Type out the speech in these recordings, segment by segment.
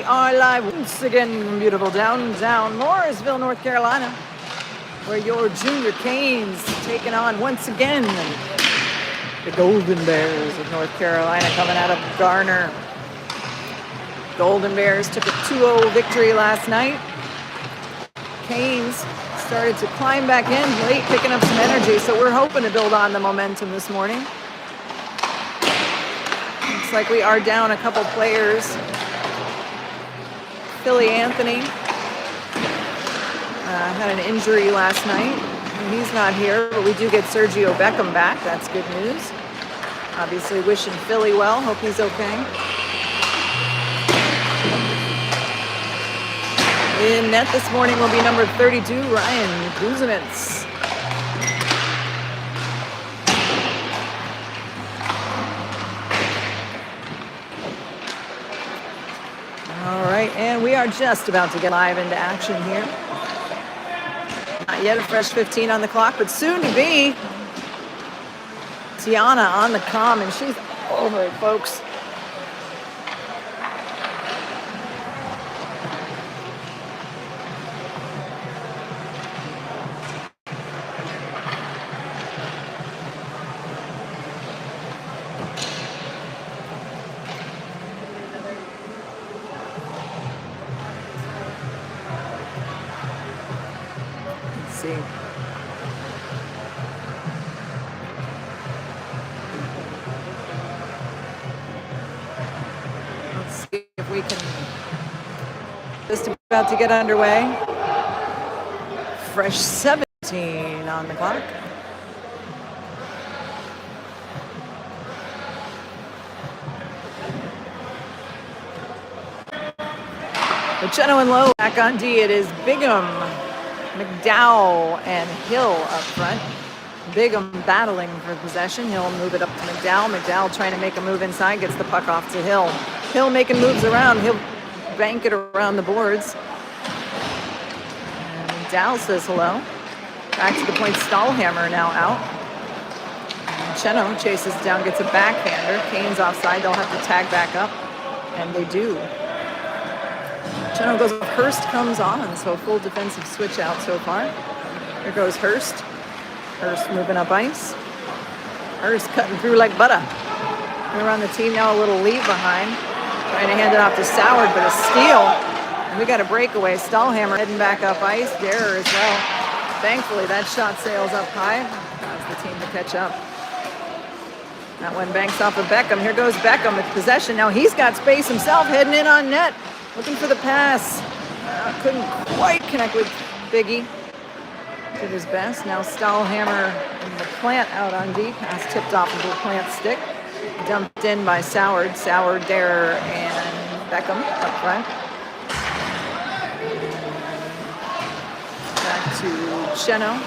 are live once again from beautiful downtown Morrisville, North Carolina, where your Junior Canes taking on once again the Golden Bears of North Carolina coming out of Garner. Golden Bears took a 2-0 victory last night. Canes started to climb back in late, picking up some energy, so we're hoping to build on the momentum this morning. Looks like we are down a couple players. Philly Anthony had an injury last night. He's not here, but we do get Sergio Beckham back. That's good news. Obviously wishing Philly well. Hope he's okay. In net this morning will be number 32, Ryan Kuzmits. All right, and we are just about to get live into action here. Not yet a fresh 15 on the clock, but soon to be. Tiana on the comm, and she's over it, folks. Let's see if we can. Just about to get underway. Fresh 17 on the clock. Cheno and Lowe back on D. It is Bigham, McDowell, and Hill up front. Bigham battling for possession. He'll move it up to McDowell. McDowell trying to make a move inside, gets the puck off to Hill. Hill making moves around. He'll bank it around the boards. And McDowell says hello. Back to the point. Stahlhammer now out. And Cheno chases down, gets a backhander. Canes offside. They'll have to tag back up, and they do. Cheno goes, Hurst comes on, so full defensive switch out so far. Here goes Hurst. Hurst moving up ice. Hurst cutting through like butter. We're on the team now, a little lead behind. Trying to hand it off to Soward, but a steal. And we got a breakaway. Stahlhammer heading back up ice. Derer as well. Thankfully, that shot sails up high. Allows the team to catch up. That one banks off of Beckham. Here goes Beckham with possession. Now he's got space himself, heading in on net. Looking for the pass. Couldn't quite connect with Biggie. Did his best. Now Stahlhammer and LaPlante out on D. Pass tipped off of LaPlante's stick. Dumped in by Soward. Soward, Derer, and Beckham up front. Back to Cheno.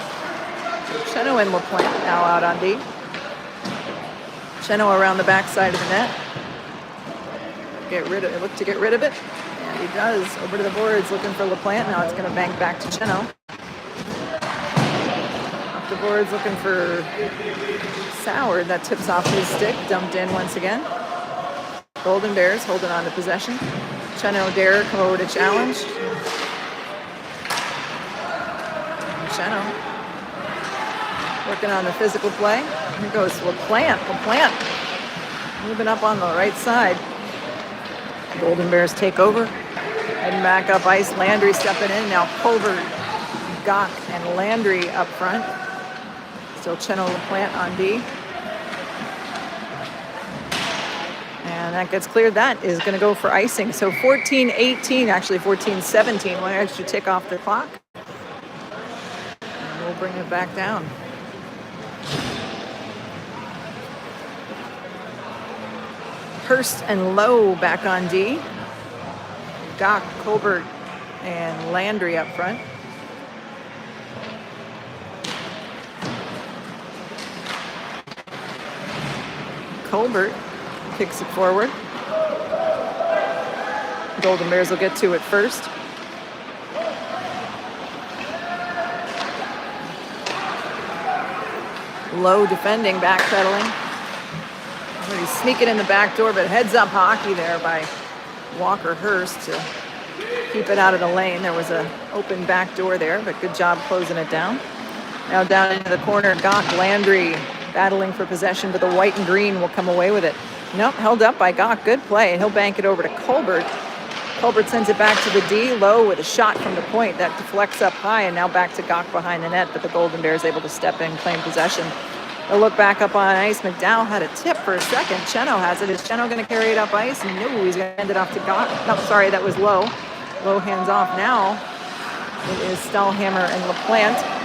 Cheno and LaPlante now out on D. Cheno around the backside of the net. Look to get rid of it. And he does. Over to the boards looking for LaPlante. Now it's going to bank back to Cheno. Up the boards looking for Soward. That tips off his stick. Dumped in once again. Golden Bears holding on to possession. Cheno, Derer come over to challenge. Cheno working on the physical play. Here goes LaPlante. LaPlante moving up on the right side. Golden Bears take over. Heading back up ice. Landry stepping in. Now Colbert, Gach, and Landry up front. Still Cheno, LaPlante on D. And that gets cleared. That is going to go for icing. So 14-18, actually 14-17. One extra tick off the clock. And we'll bring it back down. Hurst and Lowe back on D. Gach, Colbert, and Landry up front. Colbert kicks it forward. Golden Bears will get to it first. Lowe defending, backpedaling. He's sneaking in the back door, but heads up hockey there by Walker Hurst to keep it out of the lane. There was an open back door there, but good job closing it down. Now down into the corner, Gok Landry battling for possession, but the white and green will come away with it. Nope, held up by Gok. Good play, and he'll bank it over to Colbert. Colbert sends it back to the D. Low with a shot from the point that deflects up high, and now back to Gok behind the net, but the Golden Bears able to step in, claim possession. They'll look back up on ice. McDowell had a tip for a second. Cheno has it. Is Cheno going to carry it up ice? No, he's going to hand it off to Gok. No, sorry, that was Low. Low hands off now. It is Stahlhammer and LaPlante.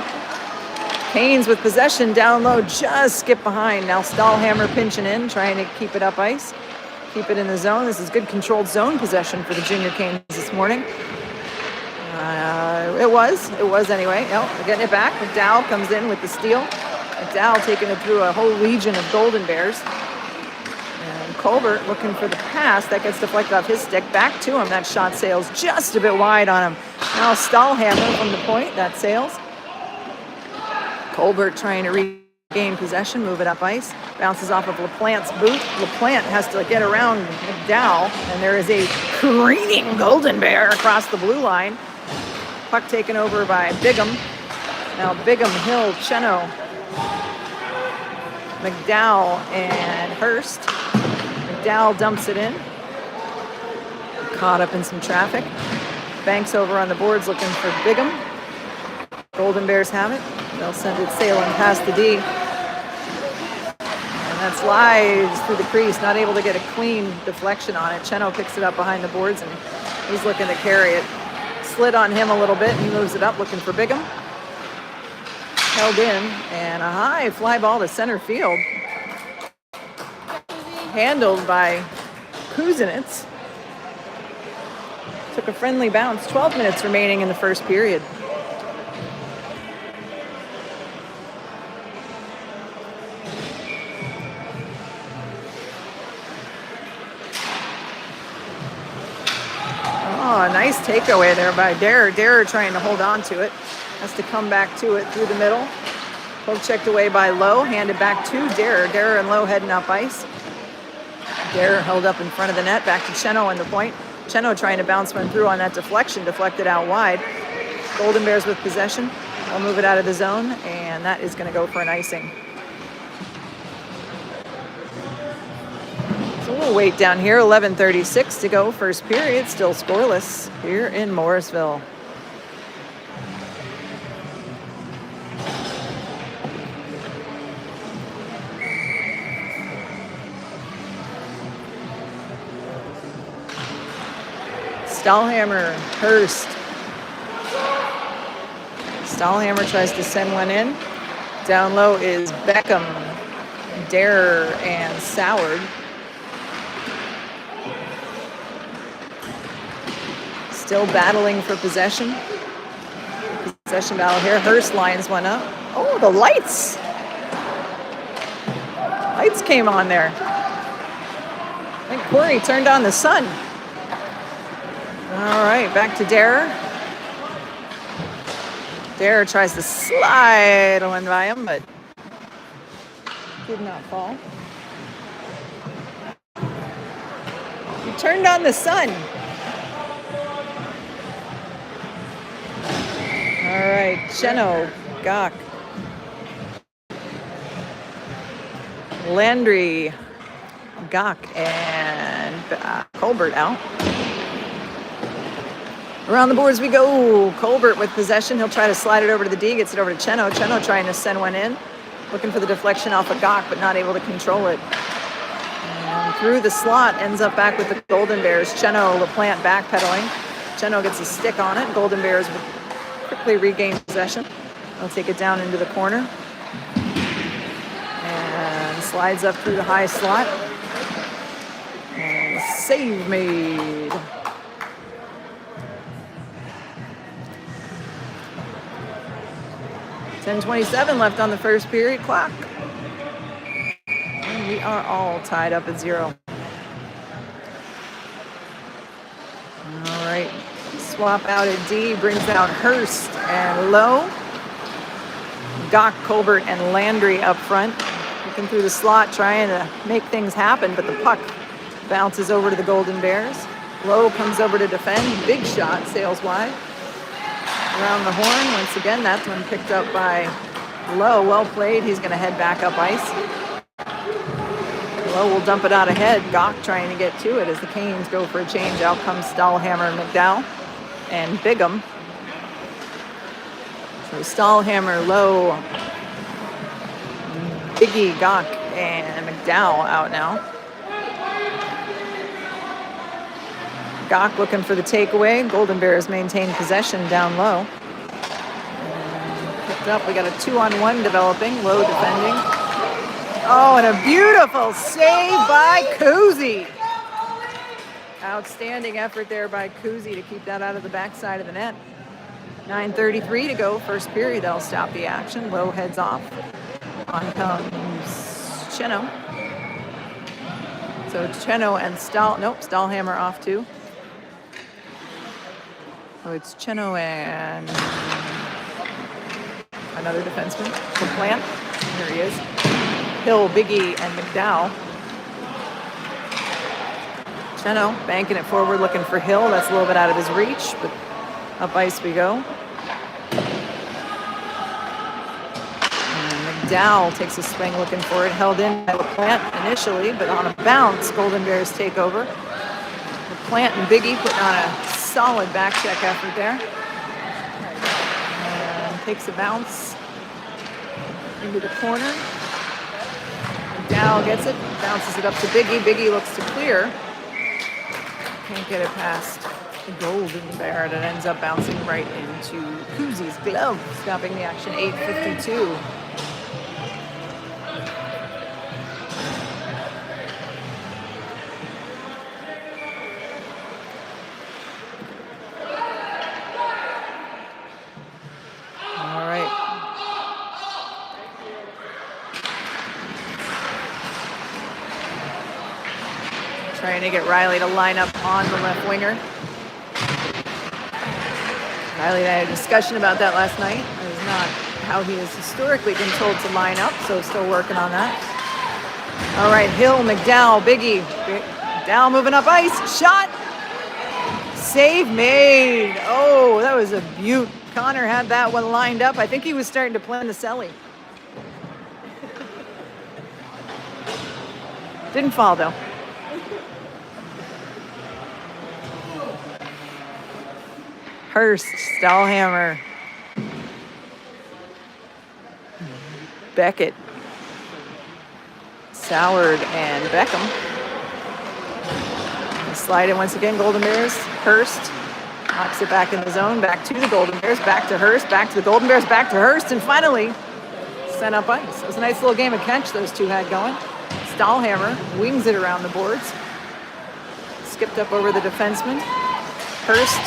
Haynes with possession down low, just skip behind. Now Stahlhammer pinching in, trying to keep it up ice. Keep it in the zone. This is good controlled zone possession for the Junior Canes this morning. It was anyway. Oh, they're getting it back. McDowell comes in with the steal. McDowell taking it through a whole legion of Golden Bears. And Colbert looking for the pass. That gets deflected off his stick. Back to him. That shot sails just a bit wide on him. Now Stahlhammer from the point. That sails. Colbert trying to regain possession, move it up ice. Bounces off of LaPlante's boot. LaPlante has to get around McDowell, and there is a careening Golden Bear across the blue line. Puck taken over by Bigham. Now Bigham, Hill, Cheno, McDowell, and Hurst. McDowell dumps it in. Caught up in some traffic. Banks over on the boards looking for Bigham. Golden Bears have it. They'll send it sailing past the D. And that slides through the crease, not able to get a clean deflection on it. Cheno picks it up behind the boards, and he's looking to carry it. Slid on him a little bit, and he moves it up looking for Bigham. Held in, and a high fly ball to center field. Handled by Kuznets. Took a friendly bounce. 12 minutes remaining in the first period. Oh, a nice takeaway there by Derer. Derer trying to hold on to it. Has to come back to it through the middle. Poke checked away by Lowe. Handed back to Derer. Derer and Lowe heading up ice. Derer held up in front of the net. Back to Cheno on the point. Cheno trying to bounce one through on that deflection. Deflected out wide. Golden Bears with possession. They'll move it out of the zone. And that is going to go for an icing. So we'll wait down here. 11:36 to go. First period. Still scoreless here in Morrisville. Stahlhammer, Hurst. Stahlhammer tries to send one in. Down low is Beckham, Derer, and Soward. Still battling for possession. Possession battle here. Hurst lines one up. Oh, the lights. Lights came on there. I think Corey turned on the sun. All right, back to Derer. Derer tries to slide one by him, but did not fall. He turned on the sun. All right, Cheno, Gok, Landry, Gok, and Colbert out. Around the boards we go. Colbert with possession. He'll try to slide it over to the D. Gets it over to Cheno. Cheno trying to send one in. Looking for the deflection off of Gok, but not able to control it. And through the slot, ends up back with the Golden Bears. Cheno, LaPlante backpedaling. Cheno gets a stick on it. Golden Bears would quickly regain possession. They'll take it down into the corner. And slides up through the high slot. And save made. 10:27 left on the first period clock. And we are all tied up at 0. All right. Swap out at D. Brings out Hurst and Lowe. Gok, Colbert, and Landry up front. Looking through the slot, trying to make things happen, but the puck bounces over to the Golden Bears. Lowe comes over to defend. Big shot, sails wide. Around the horn. Once again, that's one picked up by Lowe. Well played. He's going to head back up ice. Lowe will dump it out ahead. Gock trying to get to it as the Canes go for a change. Out comes Stahlhammer, McDowell, and Bigham. So Stahlhammer, Lowe, Biggie, Gock, and McDowell out now. Gock looking for the takeaway. Golden Bears maintain possession down low. Picked up. We got a 2-on-1 developing. Lowe defending. Oh, and a beautiful save by Kuzi. Outstanding effort there by Kuzi to keep that out of the backside of the net. 9:33 to go, first period. That'll stop the action. Lowe heads off. On comes Cheno. So Cheno and Stahlhammer off too. So it's Cheno and another defenseman, LaPlante. There he is. Hill, Biggie, and McDowell. Cheno banking it forward, looking for Hill. That's a little bit out of his reach, but up ice we go. And McDowell takes a swing looking for it. Held in by LaPlante initially, but on a bounce, Golden Bears take over. LaPlante and Biggie putting on a solid back check effort there. And takes a bounce into the corner. McDowell gets it, bounces it up to Biggie. Biggie looks to clear. Can't get it past the Golden Bear. It ends up bouncing right into Kuzi's glove, stopping the action. 8:52. All right. Trying to get Riley to line up on the left winger. Riley and I had a discussion about that last night. That is not how he has historically been told to line up, so still working on that. All right, Hill, McDowell, Biggie. McDowell moving up ice. Shot. Save made. Oh, that was a beaut. Connor had that one lined up. I think he was starting to plan the celly. Didn't fall, though. Hurst, Stahlhammer, Beckett, Soward, and Beckham. Slide in once again, Golden Bears. Hurst knocks it back in the zone, back to the Golden Bears, back to Hurst, back to the Golden Bears, back to Hurst, and finally sent up ice. It was a nice little game of catch those two had going. Stahlhammer wings it around the boards. Skipped up over the defenseman. Hurst,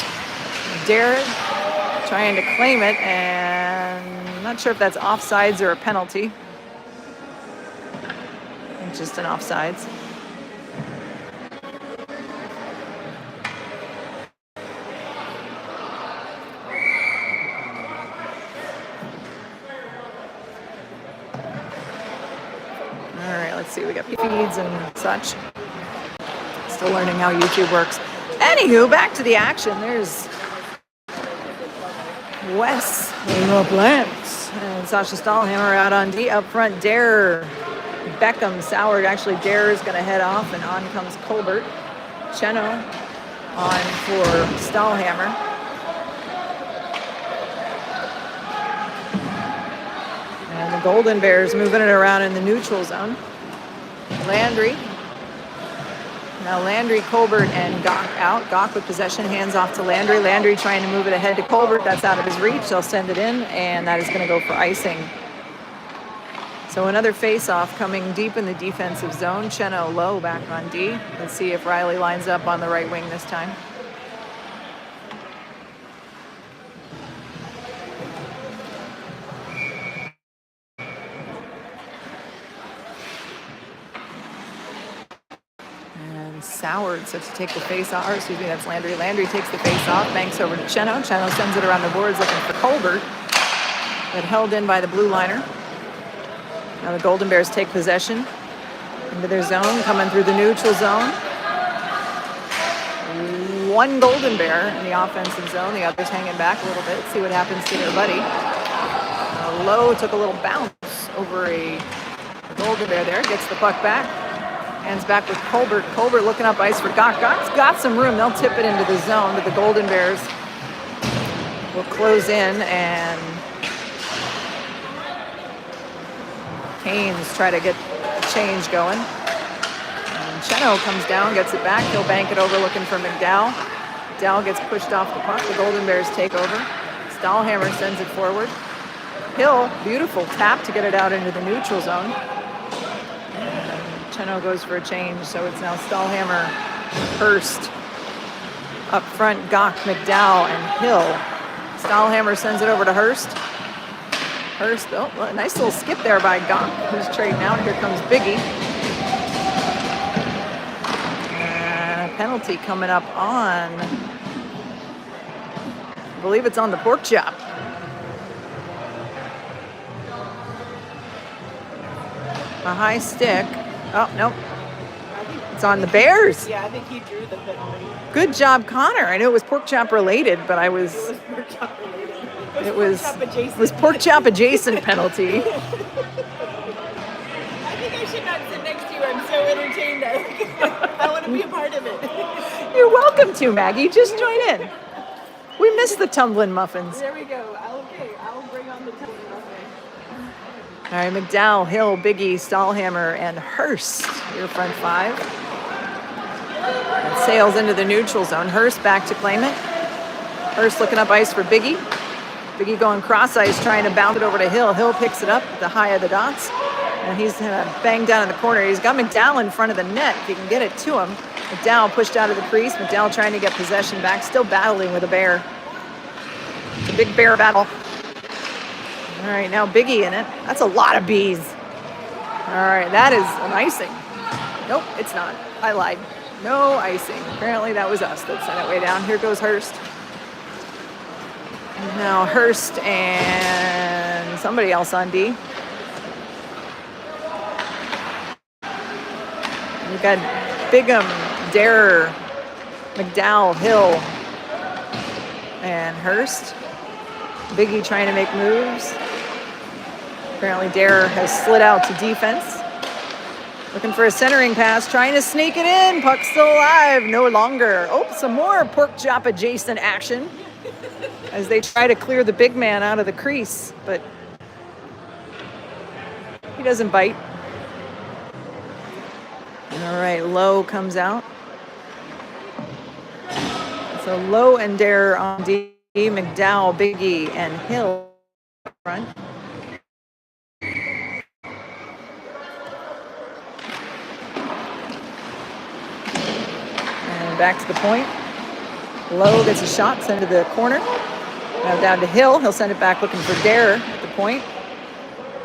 Darrett trying to claim it, and I'm not sure if that's offsides or a penalty. Just an offsides. All right, let's see. We got feeds and such. Still learning how YouTube works. Anywho, back to the action. There's Wes LaPlante and Sasha Stahlhammer out on D. Up front, Dare, Beckham, Soward. Actually, Dare is going to head off, and on comes Colbert. Cheno on for Stahlhammer. And the Golden Bears moving it around in the neutral zone. Landry. Now Landry, Colbert, and Gock out. Gock with possession, hands off to Landry. Landry trying to move it ahead to Colbert. That's out of his reach. They'll send it in, and that is going to go for icing. So another face-off coming deep in the defensive zone. Cheno Lowe back on D. Let's see if Riley lines up on the right wing this time. Soward set to take the face off, or excuse me, that's Landry. Landry takes the face off, banks over to Cheno. Cheno sends it around the boards looking for Colbert, but held in by the blue liner. Now the Golden Bears take possession into their zone, coming through the neutral zone. one Golden Bear in the offensive zone. The others hanging back a little bit. See what happens to their buddy. Lowe took a little bounce over a Golden Bear there. Gets the puck back. Hands back with Colbert. Colbert looking up ice for Gach. Gach's got some room. They'll tip it into the zone, but the Golden Bears will close in, and Canes try to get a change going. And Cheno comes down, gets it back. He'll bank it over looking for McDowell. McDowell gets pushed off the puck. The Golden Bears take over. Stahlhammer sends it forward. Hill, beautiful tap to get it out into the neutral zone. Cheno goes for a change, so it's now Stahlhammer, Hurst up front, Gach, McDowell, and Hill. Stahlhammer sends it over to Hurst. Hurst, oh, a nice little skip there by Gach, who's trading out. Here comes Biggie. And a penalty coming up on, I believe it's on the pork chop. A high stick. Oh, no. It's on the Bears. Yeah, I think he drew the penalty. Good job, Connor. I knew it was pork chop related, but I was... It was pork chop related. It was pork chop adjacent penalty. I think I should not sit next to you. I'm so entertained. I want to be a part of it. You're welcome to, Maggie. Just join in. We miss the tumbling muffins. There we go. Okay, I'll bring on the tumbling muffin. All right, McDowell, Hill, Biggie, Stahlhammer, and Hurst, your front five. And sails into the neutral zone. Hurst back to claim it. Hurst looking up ice for Biggie. Biggie going cross ice, trying to bounce it over to Hill. Hill picks it up at the high of the dots. And he's going to bang down in the corner. He's got McDowell in front of the net if he can get it to him. McDowell pushed out of the crease. McDowell trying to get possession back, still battling with a bear. It's a big bear battle. All right, now Biggie in it. That's a lot of bees. All right, that is an icing. Nope, it's not. I lied. No icing. Apparently that was us that sent it way down. Here goes Hurst. Now Hurst and somebody else on D. We've got Bigham, Derer, McDowell, Hill, and Hurst. Biggie trying to make moves. Apparently Derer has slid out to defense. Looking for a centering pass, trying to sneak it in. Puck still alive, no longer. Oh, some more pork chop adjacent action as they try to clear the big man out of the crease, but he doesn't bite. All right, Lowe comes out. So Lowe and Derer on D, McDowell, Biggie, and Hill up front. And back to the point. Lowe gets a shot, sent to the corner. Now down to Hill. He'll send it back looking for Derer at the point.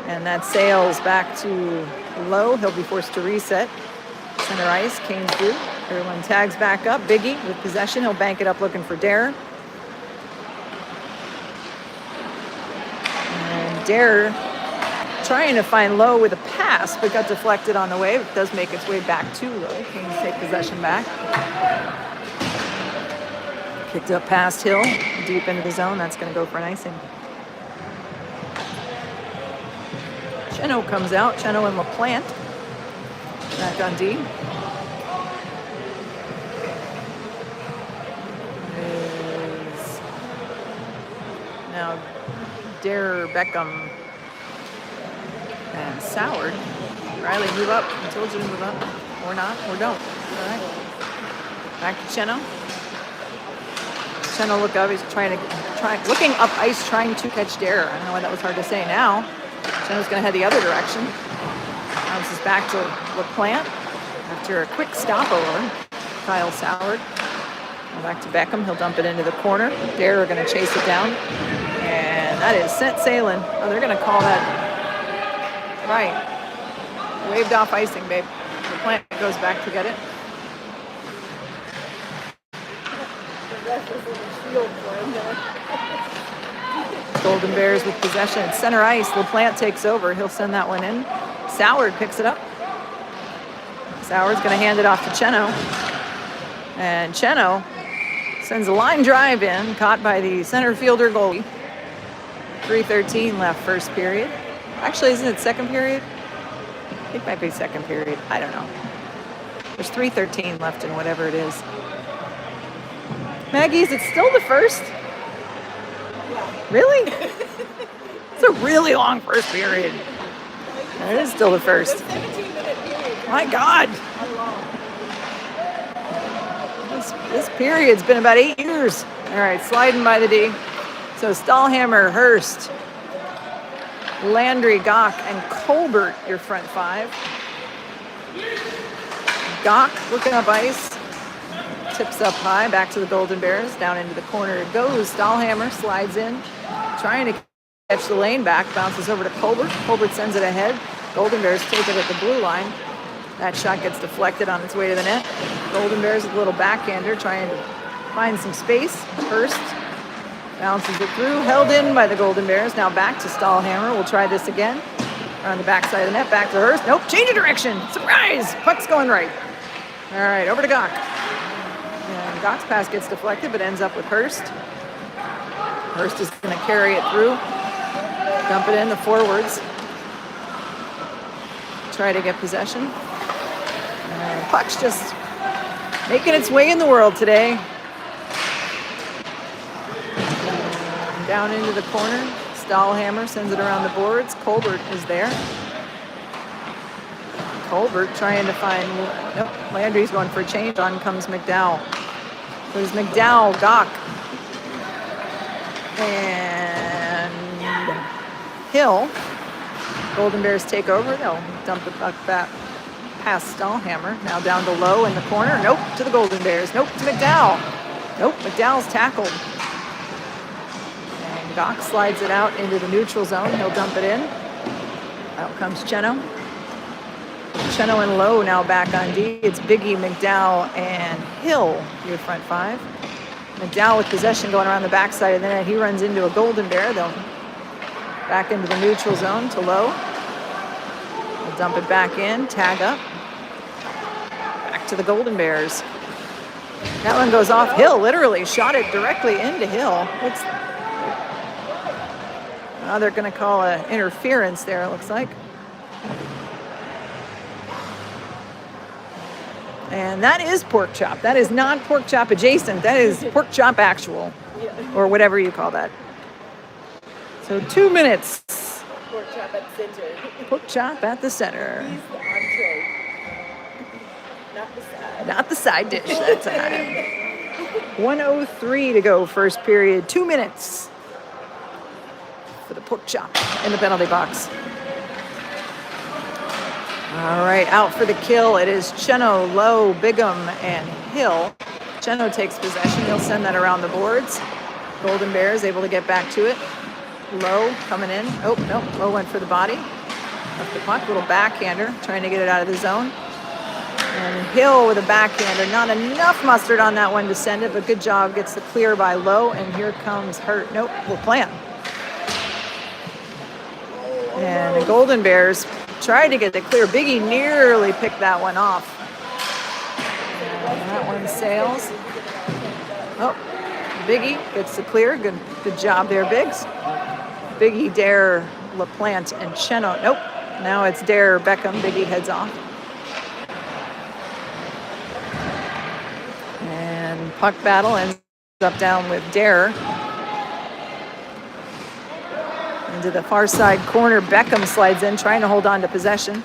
And that sails back to Lowe. He'll be forced to reset. Center ice, Canes do. Everyone tags back up. Biggie with possession. He'll bank it up looking for Derer. And Derer trying to find Lowe with a pass, but got deflected on the way. It does make its way back to Lowe. Canes take possession back. Kicked up past Hill, deep into the zone. That's going to go for an icing. Cheno comes out. Cheno and LaPlante back on D. Is now Derer, Beckham, and Soward. Riley, move up. I told you to move up. Or not, or don't. All right. Back to Cheno. Cheno look up. He's looking up ice, trying to catch Derer. I don't know why that was hard to say. Now, Cheno's going to head the other direction. Bounces back to LaPlante after a quick stopover. Kyle Soward. Now back to Beckham. He'll dump it into the corner. Derer going to chase it down. And that is set sailing. Oh, they're going to call that right. Waved off icing, babe. LaPlante goes back to get it. Golden Bears with possession at center ice. LaPlante takes over. He'll send that one in. Soward picks it up. Soward's going to hand it off to Cheno. And Cheno Sends a line drive in, caught by the center fielder goalie. 3:13 left first period. Actually, isn't it second period? I think it might be second period. I don't know. There's 3:13 left in whatever it is. Maggie, is it still the first? Really? It's a really long first period. It is still the first. 17-minute period. My God. This period's been about 8 years. All right, sliding by the D. So Stahlhammer, Hurst, Landry, Gach, and Colbert, your front five. Gach looking up ice. Tips up high, back to the Golden Bears. Down into the corner it goes. Stahlhammer slides in, trying to catch the lane back. Bounces over to Colbert. Colbert sends it ahead. Golden Bears take it at the blue line. That shot gets deflected on its way to the net. Golden Bears with a little backhander, trying to find some space. Hurst bounces it through, held in by the Golden Bears. Now back to Stahlhammer. We'll try this again. On the backside of the net, back to Hurst. Nope, change of direction. Surprise! Puck's going right. All right, over to Gach. And Gach's pass gets deflected, but ends up with Hurst. Hurst is going to carry it through. Dump it in the forwards. Try to get possession. And puck's just making its way in the world today. And down into the corner. Stahlhammer sends it around the boards. Colbert is there. Colbert trying to find, nope, Landry's going for a change. On comes McDowell. There's McDowell, Gach, and Hill. Golden Bears take over. They'll dump the puck back past Stahlhammer. Now down to Lowe in the corner. Nope, to the Golden Bears. Nope, to McDowell. Nope, McDowell's tackled. And Gach slides it out into the neutral zone. He'll dump it in. Out comes Cheno. Cheno and Lowe now back on D. It's Biggie, McDowell, and Hill, your front five. McDowell with possession going around the backside of the net. He runs into a Golden Bear. They'll back into the neutral zone to Lowe. They'll dump it back in, tag up. Back to the Golden Bears. That one goes off Hill, literally shot it directly into Hill. Now they're going to call an interference there, it looks like. And that is pork chop. That is not pork chop adjacent. That is pork chop actual, or whatever you call that. So 2 minutes. Pork chop at the center. Pork chop at the center. He's the entree, not the side. Not the side dish that time. 1:03 to go, first period. 2 minutes for the pork chop in the penalty box. All right, out for the kill. It is Cheno, Lowe, Bigham, and Hill. Cheno takes possession. He'll send that around the boards. Golden Bears able to get back to it. Lowe coming in. Oh, no, Lowe went for the body. Left the puck, little backhander, trying to get it out of the zone. And Hill with a backhander. Not enough mustard on that one to send it, but good job. Gets the clear by Lowe, and here comes Hurt. Nope, we'll plan. And the Golden Bears tried to get it clear. Biggie nearly picked that one off. And that one sails. Oh, Biggie gets the clear. Good job there, Biggs. Biggie, Dare, LaPlante, and Cheno. Nope. Now it's Dare, Beckham. Biggie heads off. And puck battle ends up down with Dare. Into the far side corner, Beckham slides in, trying to hold on to possession.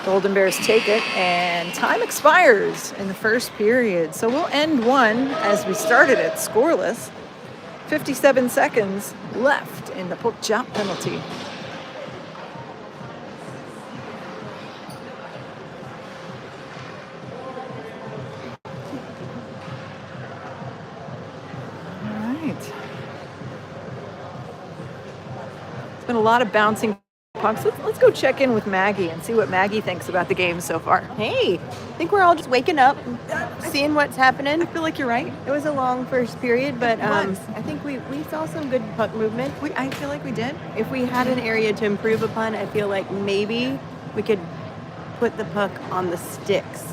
Golden Bears take it, and time expires in the first period. So we'll end one as we started it, scoreless. 57 seconds left in the pork chop penalty. Been a lot of bouncing pucks. Let's go check in with Maggie and see what Maggie thinks about the game so far. Hey, I think we're all just waking up, seeing what's happening. I feel like you're right. It was a long first period, but was. I think we saw some good puck movement. I feel like we did. If we had an area to improve upon, I feel like maybe we could put the puck on the sticks.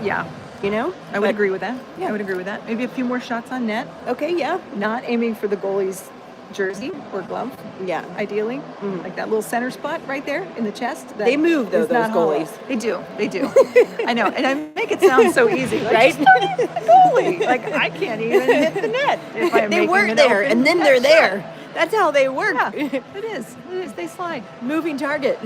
Yeah. you know? I would But- agree with that. yeah. I would agree with that. Maybe a few more shots on net. Okay, yeah. Not aiming for the goalie's jersey or glove, Yeah. ideally. Like that little center spot right there in the chest. that They move, though, is not those hollow. goalies. They do. They do. I know. And I make it sound so easy. Like, Right? just don't hit the goalie. Like, I can't even hit the net if I'm They making weren't an there, open and then net they're shot. there. That's how they work. Yeah, it is. It is. They slide. Moving target.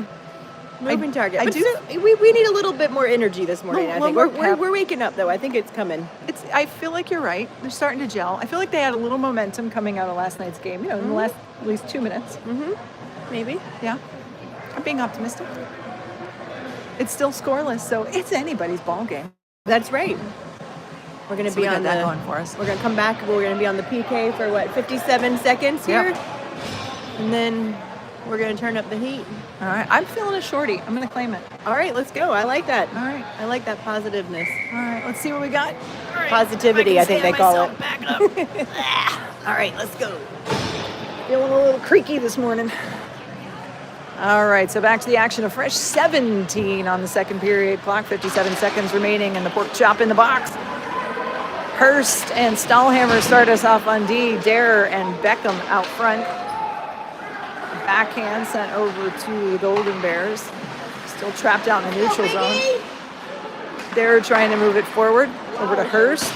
Moving target. I But do- so- we need a little bit more energy this morning, I Well, think. more We're pep. waking up, though. I think it's coming. I feel like you're right. They're starting to gel. I feel like they had a little momentum coming out of last night's game, you know, in the last at least 2 minutes. Maybe. Yeah. I'm being optimistic. It's still scoreless, so it's anybody's ball game. That's right. We're going to So be we got on that the. going for us. We're going to come back. We're going to be on the PK for what, 57 seconds here? Yep. And then we're going to turn up the heat. All right. I'm feeling a shorty. I'm going to claim it. All right, let's go. I like that. All right. I like that positiveness. All right. Let's see what we got. Positivity, I think they call it. Back it up. All right, let's go. Feeling a little creaky this morning. All right, so back to the action. A fresh 17 on the second period. Clock 57 seconds remaining, and the pork chop in the box. Hurst and Stahlhammer start us off on D. Dare and Beckham out front. Backhand sent over to the Golden Bears. Still trapped out in the neutral zone. Dare trying to move it forward over to Hurst.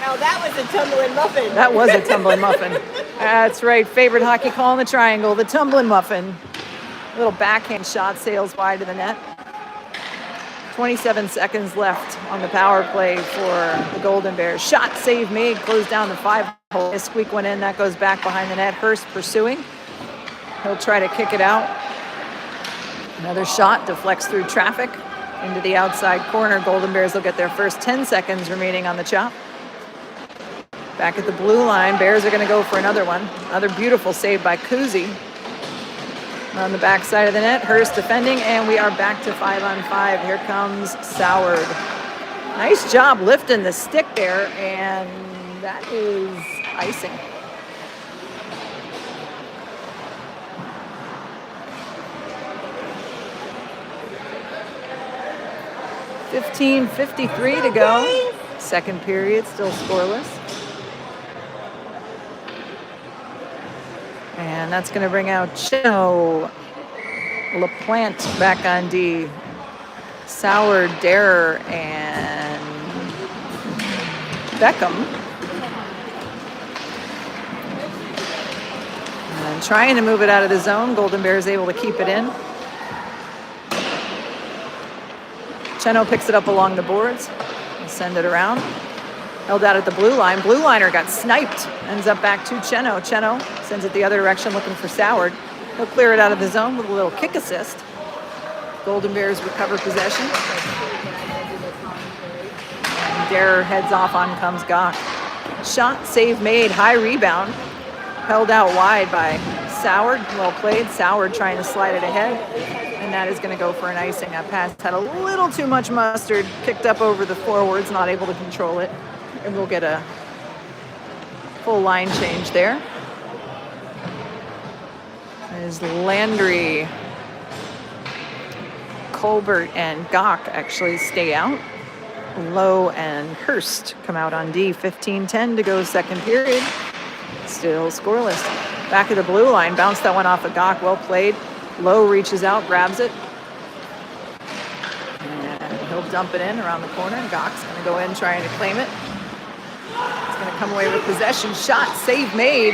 Now that was a tumbling muffin. That was a tumbling muffin. That's right. Favorite hockey call in the triangle, the tumbling muffin. Little backhand shot sails wide to the net. 27 seconds left on the power play for the Golden Bears. Shot, save made, closed down the 5-hole. Squeak went in, that goes back behind the net. Hurst pursuing. He'll try to kick it out. Another shot deflects through traffic into the outside corner. Golden Bears will get their first 10 seconds remaining on the chop. Back at the blue line, Bears are going to go for another one. Another beautiful save by Kuzi. On the back side of the net, Hurst defending, and we are back to 5-on-5. Here comes Soward. Nice job lifting the stick there, and that is icing. $15:53 to go. Second period, still scoreless. And that's going to bring out Chino, LaPlante back on D, Sauer, Dare, and Beckham. And trying to move it out of the zone. Golden Bears able to keep it in. Cheno picks it up along the boards. We'll send it around. Held out at the blue line. Blue liner got sniped. Ends up back to Cheno. Cheno sends it the other direction looking for Soward. He'll clear it out of the zone with a little kick assist. Golden Bears recover possession. And Dare heads off, on comes Gok. Shot, save made, high rebound. Held out wide by Soward. Well played. Soward trying to slide it ahead. And that is going to go for an icing. That pass had a little too much mustard. Kicked up over the forwards, not able to control it. And we'll get a full line change there. As Landry, Colbert, and Gok actually stay out. Lowe and Hurst come out on D. 15-10 to go second period. Still scoreless. Back of the blue line, bounced that one off of Gok. Well played. Lowe reaches out, grabs it. And he'll dump it in around the corner. Gok's going to go in trying to claim it. It's going to come away with possession. Shot, save made.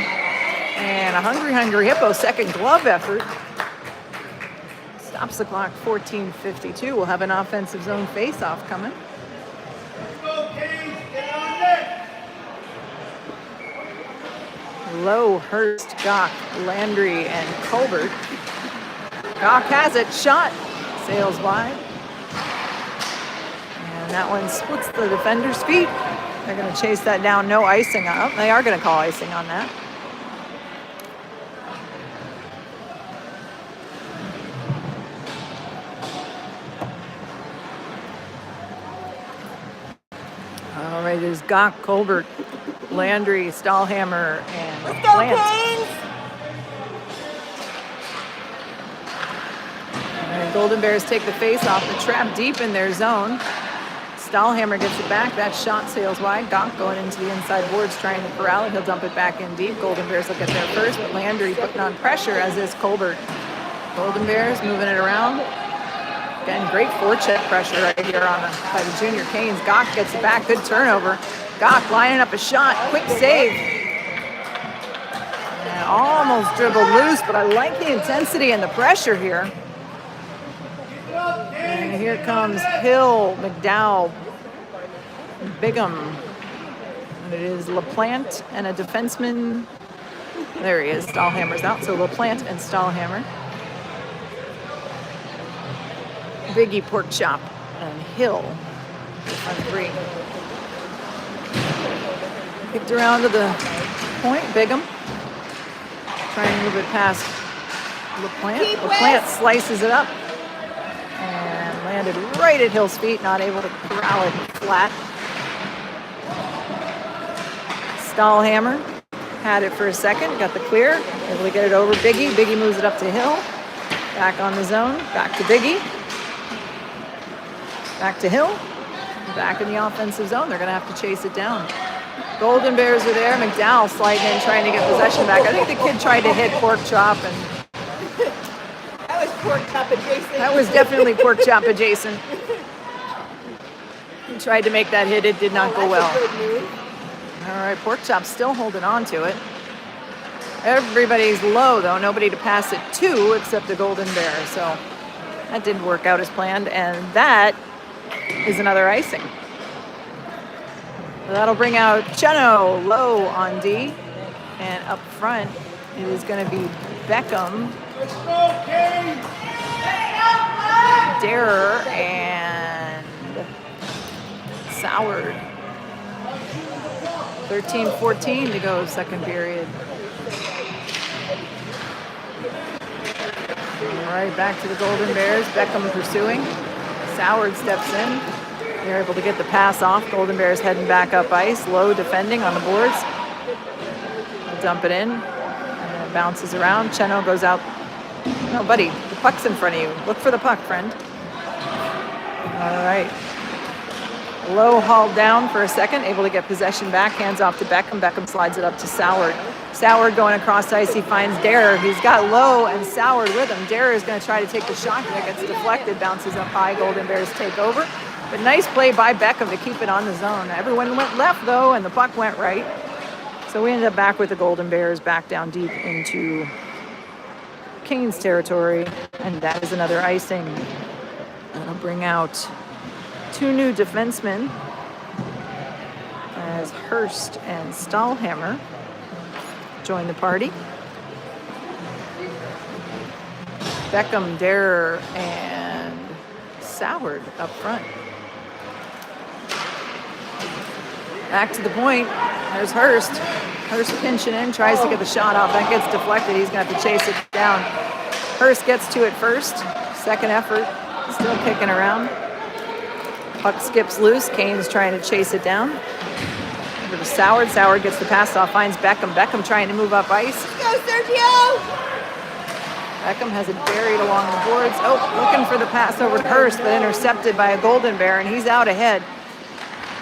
And a Hungry Hippo second glove effort. Stops the clock, 14:52. We'll have an offensive zone face-off coming. Lowe, Hurst, Gok, Landry, and Colbert. Gok has it. Shot. Sails wide. And that one splits the defender's feet. They're going to chase that down. No icing on. Oh, they are going to call icing on that. All right, there's Gok, Colbert, Landry, Stahlhammer, and Let's go, Plant. Canes! And Golden Bears take the face off the trap deep in their zone. Stahlhammer gets it back. That shot sails wide. Gok going into the inside boards trying to corral it. He'll dump it back in deep. Golden Bears will get there first, but Landry putting on pressure, as is Colbert. Golden Bears moving it around. Again, great forecheck pressure right here by the Junior Canes. Gok gets it back. Good turnover. Gok lining up a shot. Quick save. And almost dribbled loose, but I like the intensity and the pressure here. And here comes Hill, McDowell, Bigham. And it is LaPlante and a defenseman. There he is. Stahlhammer's out. So LaPlante and Stahlhammer. Biggie, Pork Chop, and Hill. Front three. Kicked around to the point. Bigham. Trying to move it past LaPlante. LaPlante slices it up. And landed right at Hill's feet. Not able to corral it flat. Stahlhammer had it for a second. Got the clear. Able to get it over Biggie. Biggie moves it up to Hill. Back on the zone. Back to Biggie. Back to Hill. Back in the offensive zone. They're going to have to chase it down. Golden Bears are there. McDowell sliding in, trying to get possession back. I think the kid tried to hit Pork Chop, and That was Pork Chop adjacent. that was definitely Pork Chop adjacent. He tried to make that hit. It did not go well. That's a good move. All right, Pork Chop's still holding on to it. Everybody's low, though. Nobody to pass it to except the Golden Bear. So that didn't work out as planned, and that is another icing. So that'll bring out Cheno low on D. And up front, it is going to be Beckham, Derer, and Soward. 13-14 to go, second period. All right, back to the Golden Bears. Beckham pursuing. Soward steps in. They're able to get the pass off. Golden Bears heading back up ice. Low defending on the boards. They'll dump it in. And then it bounces around. Cheno goes out. No, buddy, the puck's in front of you. Look for the puck, friend. All right. Low hauled down for a second. Able to get possession back. Hands off to Beckham. Beckham slides it up to Soward. Soward going across ice. He finds Derer. He's got Low and Soward with him. Derer is going to try to take the shot. And it gets deflected. Bounces up high. Golden Bears take over. But nice play by Beckham to keep it on the zone. Everyone went left, though, and the puck went right. So we ended up back with the Golden Bears back down deep into Canes territory. And that is another icing. That'll bring out two new defensemen as Hurst and Stahlhammer join the party. Beckham, Derer, and Soward up front. Back to the point. There's Hurst. Hurst pinching in, tries to get the shot off. That gets deflected. He's going to have to chase it down. Hurst gets to it first. Second effort. Still kicking around. Puck skips loose. Canes trying to chase it down. Over to Soward. Soward gets the pass off. Finds Beckham. Beckham trying to move up ice. Go, Sergio! Beckham has it buried along the boards. Oh, looking for the pass over to Hurst, but intercepted by a Golden Bear, and he's out ahead.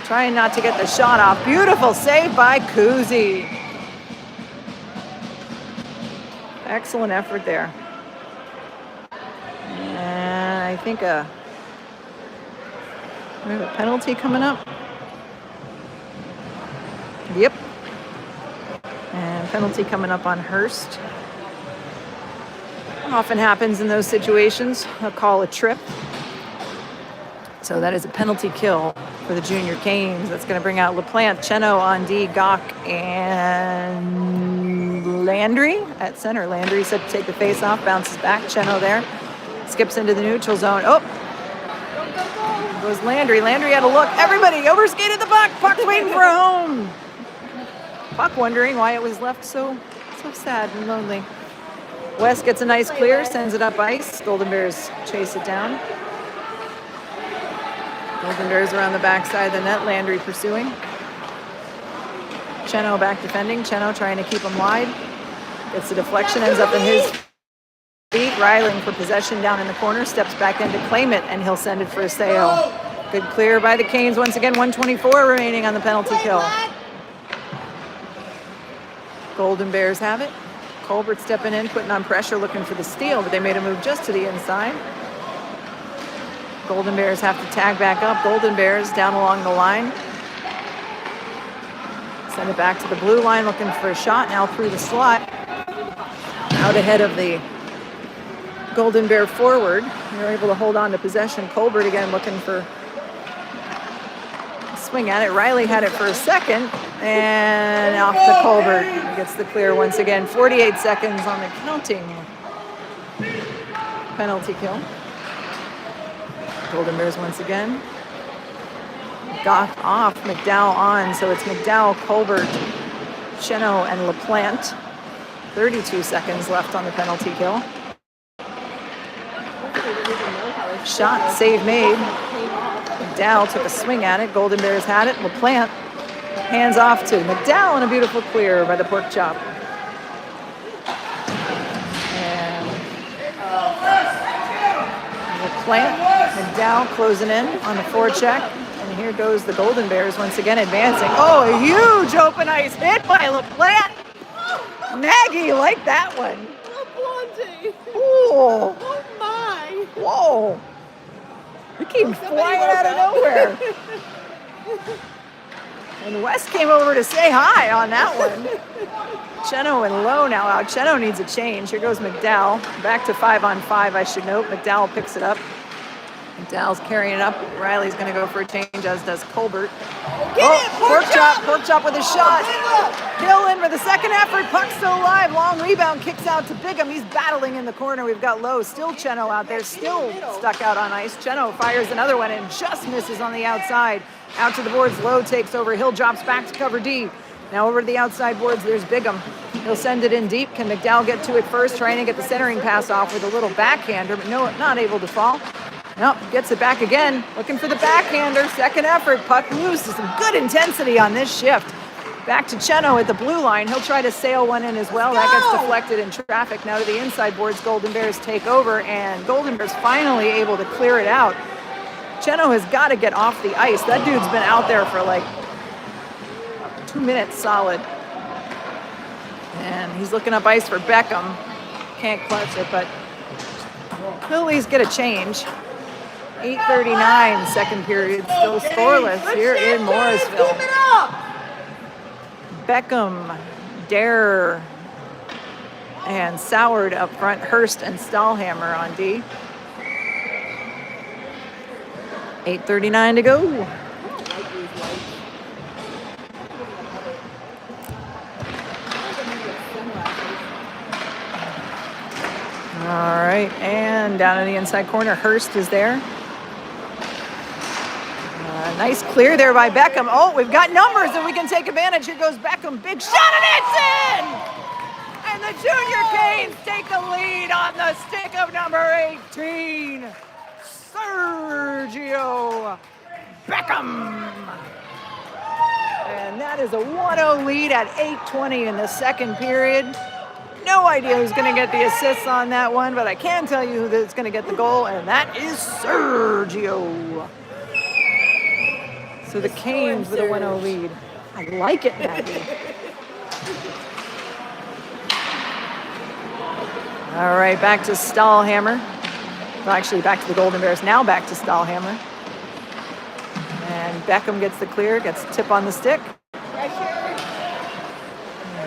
Trying not to get the shot off. Beautiful save by Kuzi. Excellent effort there. And I think we have a penalty coming up. Yep. And penalty coming up on Hurst. Often happens in those situations. I'll call a trip. So that is a penalty kill for the Junior Canes. That's going to bring out LaPlante, Cheno on D, Gok, and Landry at center. Landry said to take the face off, bounces back. Cheno there. Skips into the neutral zone. Oh! Goes Landry. Landry had a look. Everybody overskated the puck. Puck's waiting for a home. Puck wondering why it was left so sad and lonely. West gets a nice clear, sends it up ice. Golden Bears chase it down. Golden Bears around the backside of the net. Landry pursuing. Cheno back defending. Cheno trying to keep him wide. Gets the deflection, ends up in his feet. Ryling for possession down in the corner. Steps back in to claim it, and he'll send it for a sale. Good clear by the Canes once again. 1:24 remaining on the penalty kill. Golden Bears have it. Colbert stepping in, putting on pressure, looking for the steal, but they made a move just to the inside. Golden Bears have to tag back up. Golden Bears down along the line. Send it back to the blue line, looking for a shot. Now through the slot. Out ahead of the Golden Bear forward. They're able to hold on to possession. Colbert again looking for a swing at it. Riley had it for a second. And off to Colbert. He gets the clear once again. 48 seconds on the counting penalty kill. Golden Bears once again. Goff off, McDowell on. So it's McDowell, Colbert, Cheno, and LaPlante. 32 seconds left on the penalty kill. Shot, save made. McDowell took a swing at it. Golden Bears had it. LaPlante hands off to McDowell and a beautiful clear by the pork chop. And LaPlante, McDowell closing in on the forecheck. And here goes the Golden Bears once again advancing. Oh, a huge open ice hit by LaPlante. Maggie liked that one. LaPlante. Oh, Oh my. whoa. He came flying out of nowhere. And West came over to say hi on that one. Cheno and Lowe now out. Cheno needs a change. Here goes McDowell. Back to 5-on-5, I should note. McDowell picks it up. McDowell's carrying it up. Riley's going to go for a change, as does Colbert. Pork chop with a shot. Hill in for the second effort. Puck still alive. Long rebound kicks out to Bigham. He's battling in the corner. We've got Lowe. Still Cheno out there. Still stuck out on ice. Cheno fires another one and just misses on the outside. Out to the boards. Lowe takes over. Hill drops back to cover D. Now over to the outside boards. There's Bigham. He'll send it in deep. Can McDowell get to it first? Trying to get the centering pass off with a little backhander, but no, not able to fall. Nope, gets it back again. Looking for the backhander. Second effort. Puck loose. Some good intensity on this shift. Back to Cheno at the blue line. He'll try to sail one in as well. That gets deflected in traffic. Now to the inside boards. Golden Bears take over, and Golden Bears finally able to clear it out. Cheno has got to get off the ice. That dude's been out there for like 2 minutes solid. And he's looking up ice for Beckham. Can't clutch it, but he'll at least get a change. 8:39, second period, still scoreless here in Morrisville. Beckham, Dare, and Soward up front. Hurst and Stahlhammer on D. 8:39 to go. All right, and down in the inside corner, Hurst is there. Nice clear there by Beckham. Oh, we've got numbers and we can take advantage. Here goes Beckham. Big shot and it's in! And the Junior Canes take the lead on the stick of number 18, Sergio Beckham. And that is a 1-0 lead at 8:20 in the second period. No idea who's going to get the assists on that one, but I can tell you who's going to get the goal, and that is Sergio. So the Canes with a 1-0 lead. I like it, Maggie. All right, back to Stahlhammer. Well, actually, back to the Golden Bears. Now back to Stahlhammer. And Beckham gets the clear, gets a tip on the stick. And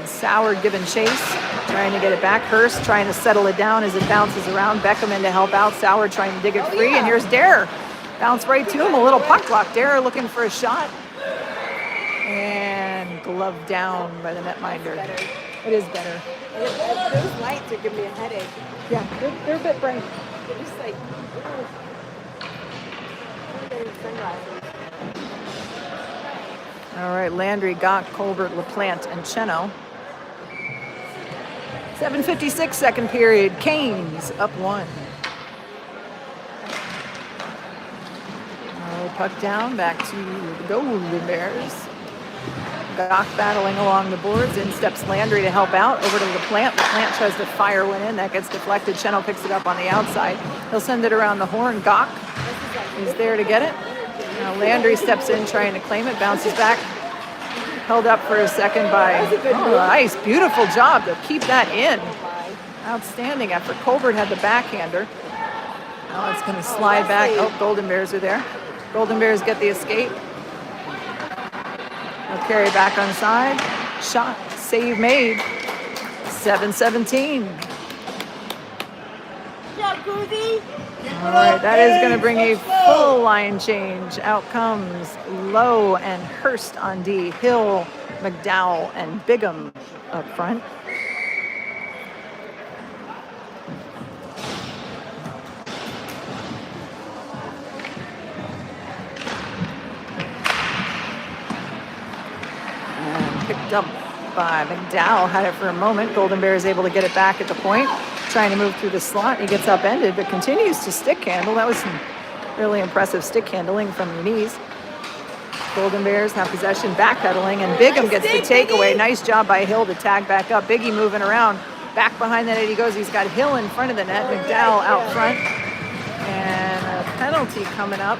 Soward giving chase, trying to get it back. Hurst trying to settle it down as it bounces around. Beckham in to help out. Soward trying to dig it free. And here's Dare. Bounce right to him, a little puck block. Dare looking for a shot. And glove down by the netminder. It is better. Those lights are giving me a headache. Yeah, they're a bit bright. They're just like, sunglasses. All right, Landry, Gach, Colbert, LaPlante, and Cheno. 7:56 second period. Canes up 1. Puck down, back to the Golden Bears. Gach battling along the boards. In steps Landry to help out. Over to LaPlante. LaPlante tries to fire one in. That gets deflected. Cheno picks it up on the outside. He'll send it around the horn. Gach is there to get it. Now Landry steps in trying to claim it, bounces back. Held up for a second by, nice, beautiful job to keep that in. Outstanding effort. Colbert had the backhander. Now it's going to slide back. Oh, Golden Bears are there. Golden Bears get the escape. They'll carry back on side. Shot, save made. 7-17. All right, that is going to bring a full line change. Out comes Lowe and Hurst on D. Hill, McDowell, and Bigham up front. And picked up by McDowell. Had it for a moment. Golden Bears able to get it back at the point. Trying to move through the slot. He gets upended, but continues to stick handle. That was some really impressive stick handling from Muniz. Golden Bears have possession, backpedaling, and Bigham gets the takeaway. Nice job by Hill to tag back up. Biggie moving around. Back behind the net he goes. He's got Hill in front of the net. McDowell out front. And a penalty coming up.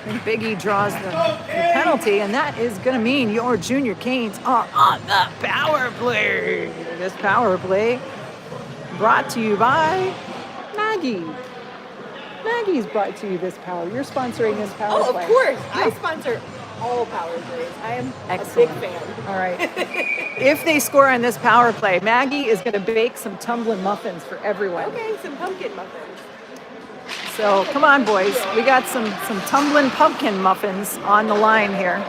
And Biggie draws the penalty, and that is going to mean your Junior Canes are on the power play. This power play brought to you by Maggie. Maggie's brought to you this power. You're sponsoring this power play. Oh, of course. I sponsor all power plays. I am Excellent. a big fan. All right. If they score on this power play, Maggie is going to bake some tumbling muffins for everyone. Okay, some pumpkin muffins. So come on, boys. We got some tumbling pumpkin muffins on the line here.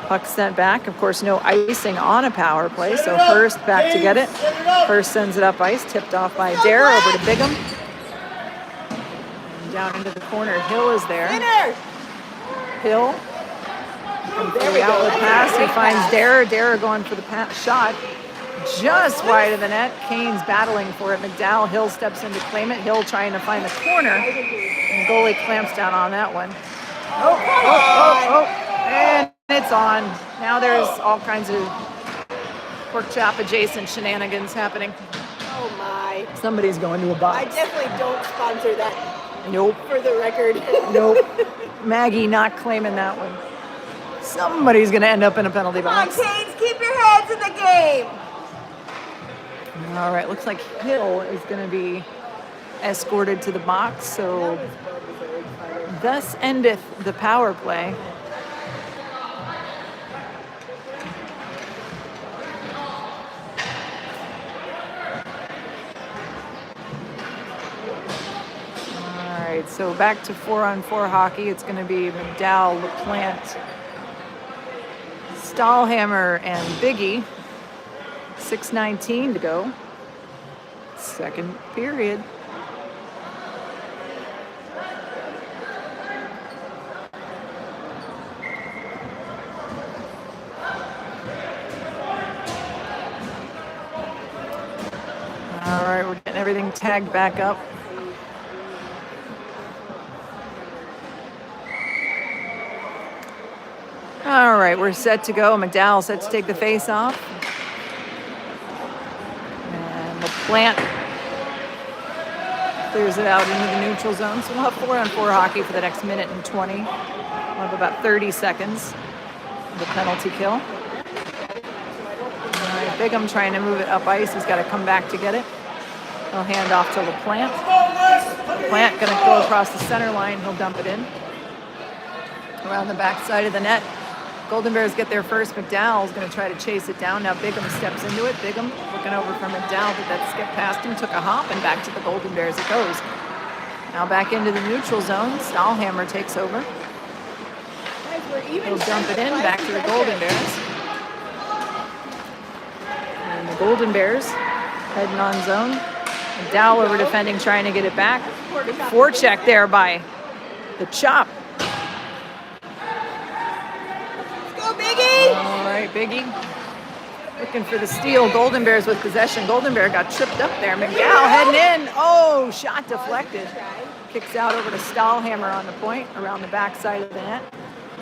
Puck sent back. Of course, no icing on a power play. So Hurst back to get it. Hurst sends it up ice. Tipped off by Dare over to Bigham. And down into the corner. Hill is there. Hill. And for the outlet pass. He finds Dare. Dare going for the shot. Just wide of the net. Canes battling for it. McDowell. Hill steps in to claim it. Hill trying to find the corner. And goalie clamps down on that one. Oh. And it's on. Now there's all kinds of pork chop adjacent shenanigans happening. Oh my. Somebody's going to a box. I definitely don't sponsor that. Nope. For the record. Nope. Maggie not claiming that one. Somebody's going to end up in a penalty box. Come on, Canes, keep your heads in the game. All right, looks like Hill is going to be escorted to the box. So thus endeth the power play. All right, so back to 4-on-4 hockey. It's going to be McDowell, LaPlante, Stahlhammer, and Biggie. 6:19 to go. Second period. All right, we're getting everything tagged back up. All right, we're set to go. McDowell set to take the face off. And LaPlante clears it out into the neutral zone. So we'll have 4-on-4 hockey for the next minute and 20. We'll have about 30 seconds of the penalty kill. All right, Bigham trying to move it up ice. He's got to come back to get it. He'll hand off to LaPlante. LaPlante going to go across the center line. He'll dump it in. Around the back side of the net. Golden Bears get there first. McDowell's going to try to chase it down. Now Bigham steps into it. Bigham looking over from McDowell, but that skipped past him, took a hop, and back to the Golden Bears it goes. Now back into the neutral zone. Stahlhammer takes over. He'll dump it in, back to the Golden Bears. And the Golden Bears heading on zone. McDowell over defending, trying to get it back. Good forecheck there by the Chop. All right, Biggie looking for the steal. Golden Bears with possession. Golden Bear got tripped up there. McDowell heading in. Oh, shot deflected. Kicks out over to Stahlhammer on the point, around the backside of the net.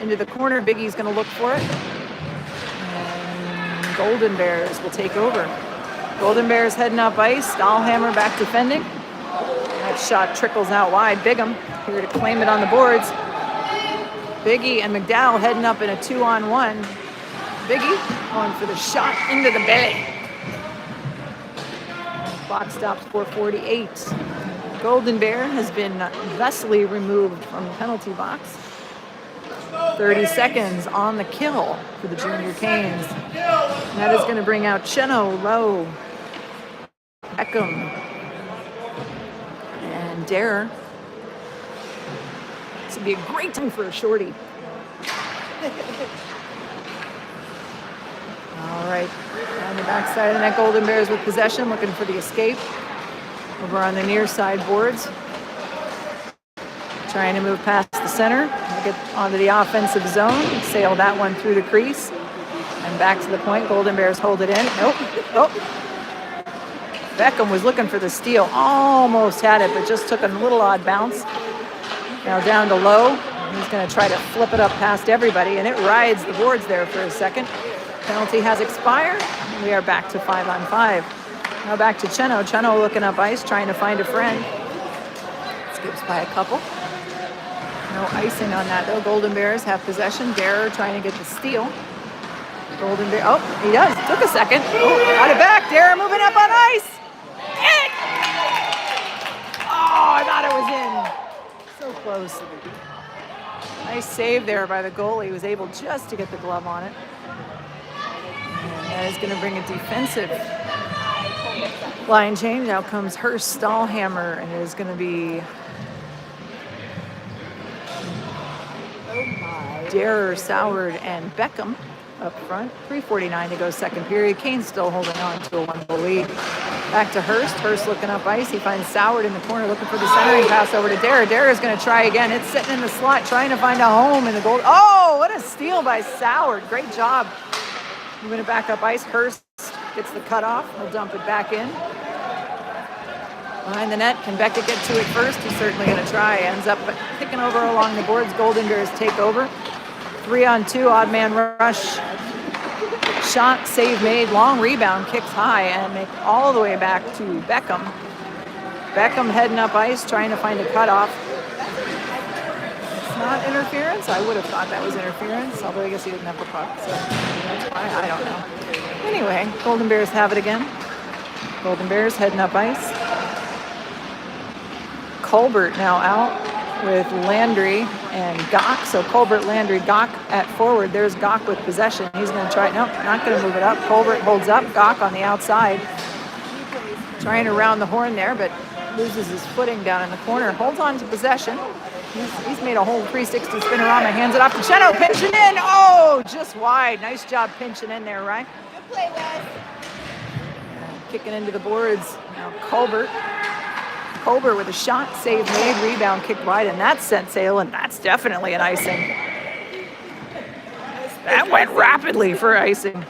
Into the corner. Biggie's going to look for it. And Golden Bears will take over. Golden Bears heading up ice. Stahlhammer back defending. That shot trickles out wide. Bigham here to claim it on the boards. Biggie and McDowell heading up in a 2-on-1. Biggie going for the shot into the belly. Clock stops 4:48. Golden Bear has been thusly removed from the penalty box. 30 seconds on the kill for the Junior Canes. And that is going to bring out Cheno, Lowe, Beckham, and Dare. This would be a great time for a shorty. All right, on the backside of the net, Golden Bears with possession, looking for the escape. Over on the near side boards. Trying to move past the center, get onto the offensive zone, sail that one through the crease, and back to the point. Golden Bears hold it in. Nope. Oh. Beckham was looking for the steal, almost had it, but just took a little odd bounce. Now down to Lowe. He's going to try to flip it up past everybody, and it rides the boards there for a second. Penalty has expired. We are back to 5-on-5. Now back to Cheno. Cheno looking up ice, trying to find a friend. Skips by a couple. No icing on that though. Golden Bears have possession. Dare trying to get the steal. Golden Bear. Oh, he does. Took a second. Oh, got it back. Dare moving up on ice. It! Oh, I thought it was in. So close. Nice save there by the goalie. He was able just to get the glove on it. And that is going to bring a defensive line change. Out comes Hurst Stahlhammer, and it is going to be Dare, Soward, and Beckham up front. 3:49 to go second period. Canes still holding on to a 1-goal lead. Back to Hurst. Hurst looking up ice. He finds Soward in the corner looking for the centering pass over to Dare. Dare is going to try again. It's sitting in the slot trying to find a home in the goal. Oh, what a steal by Soward. Great job. Moving it back up ice. Hurst gets the cutoff. He'll dump it back in. Behind the net, can Beckett get to it first? He's certainly going to try. Ends up picking over along the boards. Golden Bears take over. 3-on-2, odd man rush. Shot, save made, long rebound, kicks high, and make all the way back to Beckham. Beckham heading up ice, trying to find a cutoff. It's not interference. I would have thought that was interference, although I guess he didn't have the puck, so that's why. I don't know. Anyway, Golden Bears have it again. Golden Bears heading up ice. Colbert now out with Landry and Gach. So Colbert, Landry, Gach at forward. There's Gach with possession. He's going to try. Nope, not going to move it up. Colbert holds up. Gach on the outside. Trying to round the horn there, but loses his footing down in the corner. Holds on to possession. He's made a whole 360 spin-a-rama. Hands it off to Cheno. Pinching in. Oh, just wide. Nice job pinching in there, Ryan. Good play, Wes. Kicking into the boards. Now Colbert with a shot, save made, rebound kicked wide, and that's sent sail, and that's definitely an icing. That went rapidly for icing.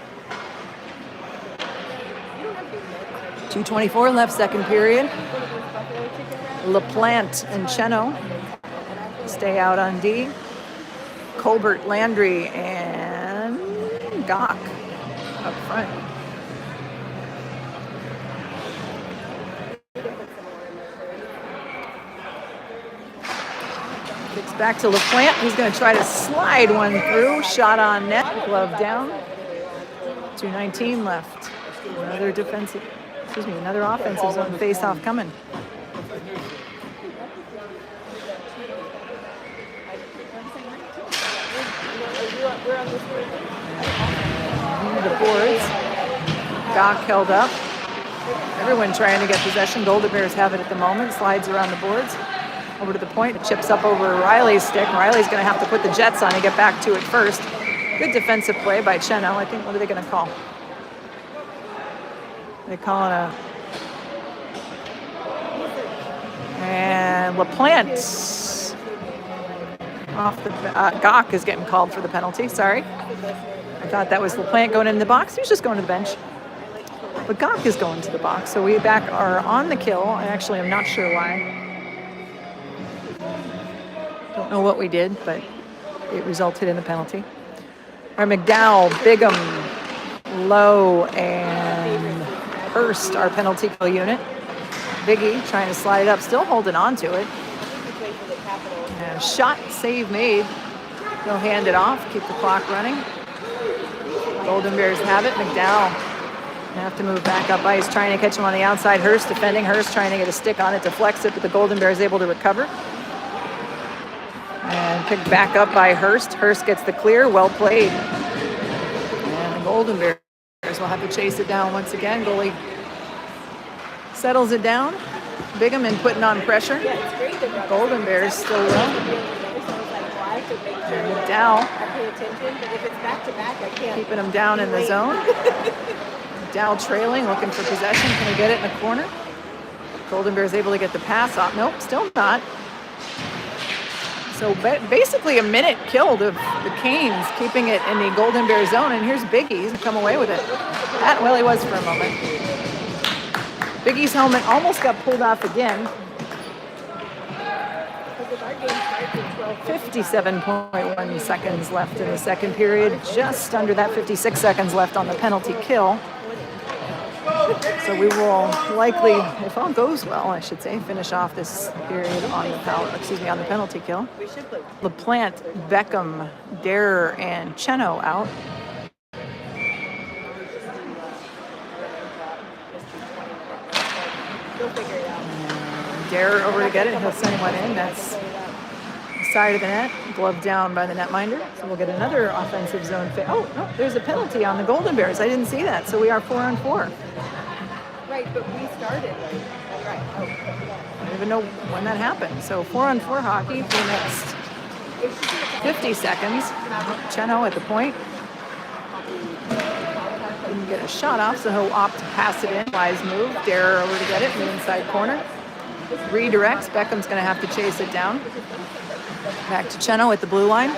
2:24 left second period. LaPlante and Cheno stay out on D. Colbert, Landry, and Gach up front. Kicks back to LaPlante. He's going to try to slide one through. Shot on net. Glove down. 2:19 left. Another offensive zone face-off coming. The boards. Gach held up. Everyone trying to get possession. Golden Bears have it at the moment. Slides around the boards. Over to the point. It chips up over Riley's stick. Riley's going to have to put the jets on and get back to it first. Good defensive play by Cheno. I think, what are they going to call? They're calling a... And LaPlante off the... Gach is getting called for the penalty. Sorry. I thought that was LaPlante going into the box. He was just going to the bench. But Gach is going to the box. So we are on the kill. I actually am not sure why. Don't know what we did, but it resulted in the penalty. Our McDowell, Bigham, Lowe, and Hurst, our penalty kill unit. Biggie trying to slide it up, still holding on to it. Just wait for the Capitals. And shot, save made. He'll hand it off, keep the clock running. Golden Bears have it. McDowell have to move back up ice, trying to catch him on the outside. Hurst defending. Hurst trying to get a stick on it to flex it, but the Golden Bears able to recover. And picked back up by Hurst. Hurst gets the clear. Well played. And the Golden Bears will have to chase it down once again. Goalie settles it down. Bingham putting on pressure. Yeah, it's great that Golden Bears still well. So it's like, well, I have to make sure that McDowell I pay attention, but if it's back to back, I can't. keeping him down in the zone. McDowell trailing, looking for possession. Can he get it in the corner? Golden Bears able to get the pass off. Nope, still not. So basically a minute killed of the Canes, keeping it in the Golden Bear zone. And here's Biggie. He's come away with it. Well, he was for a moment. Biggie's helmet almost got pulled off again. 57.1 seconds left in the second period. Just under that 56 seconds left on the penalty kill. So we will likely, if all goes well, I should say, finish off this period on the penalty kill. LaPlante, Beckham, Dare, and Cheno out. Dare over to get it. He'll send one in. That's the side of the net. Glove down by the netminder. So we'll get another offensive zone. Oh, no, there's a penalty on the Golden Bears. I didn't see that. So we are 4-on-4. Right, but we started. Right. Oh. I don't even know when that happened. So 4-on-4 hockey for the next 50 seconds. Cheno at the point. Didn't get a shot off, so he'll opt to pass it in. Wise move. Dare over to get it in the inside corner. Redirects. Beckham's going to have to chase it down. Back to Cheno at the blue line.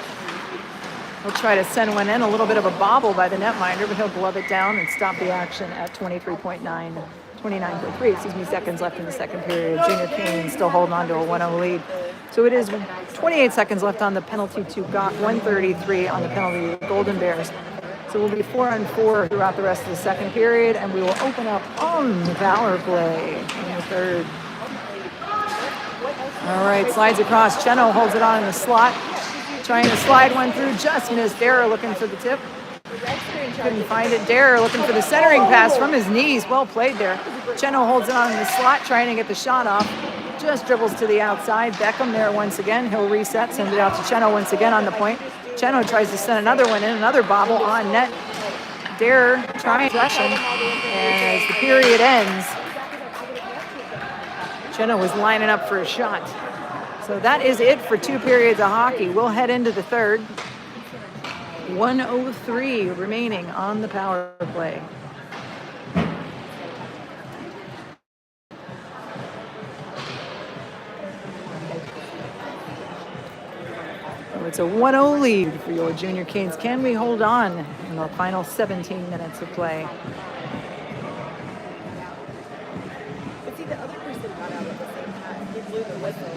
He'll try to send one in. A little bit of a bobble by the netminder, but he'll glove it down and stop the action at 29.3 seconds left in the second period. Junior Canes still holding on to a 1-0 lead. So it is 28 seconds left on the penalty to Gach, 1:33 on the penalty to Golden Bears. So we'll be 4-on-4 throughout the rest of the second period, and we will open up on the power play in the third. All right, slides across. Cheno holds it on in the slot. Trying to slide one through, just missed. Dare looking for the tip. Couldn't find it. Dare looking for the centering pass from his knees. Well played there. Cheno holds it on in the slot, trying to get the shot off. Just dribbles to the outside. Beckham there once again. He'll reset, send it out to Cheno once again on the point. Cheno tries to send another one in, another bobble on net. Dare trying to rush him. And as the period ends, Cheno was lining up for a shot. So that is it for 2 periods of hockey. We'll head into the third. 1:03 remaining on the power play. So it's a 1-0 lead for your Junior Canes. Can we hold on in the final 17 minutes of play? But see, the other person got out at the same time. He blew the whistle.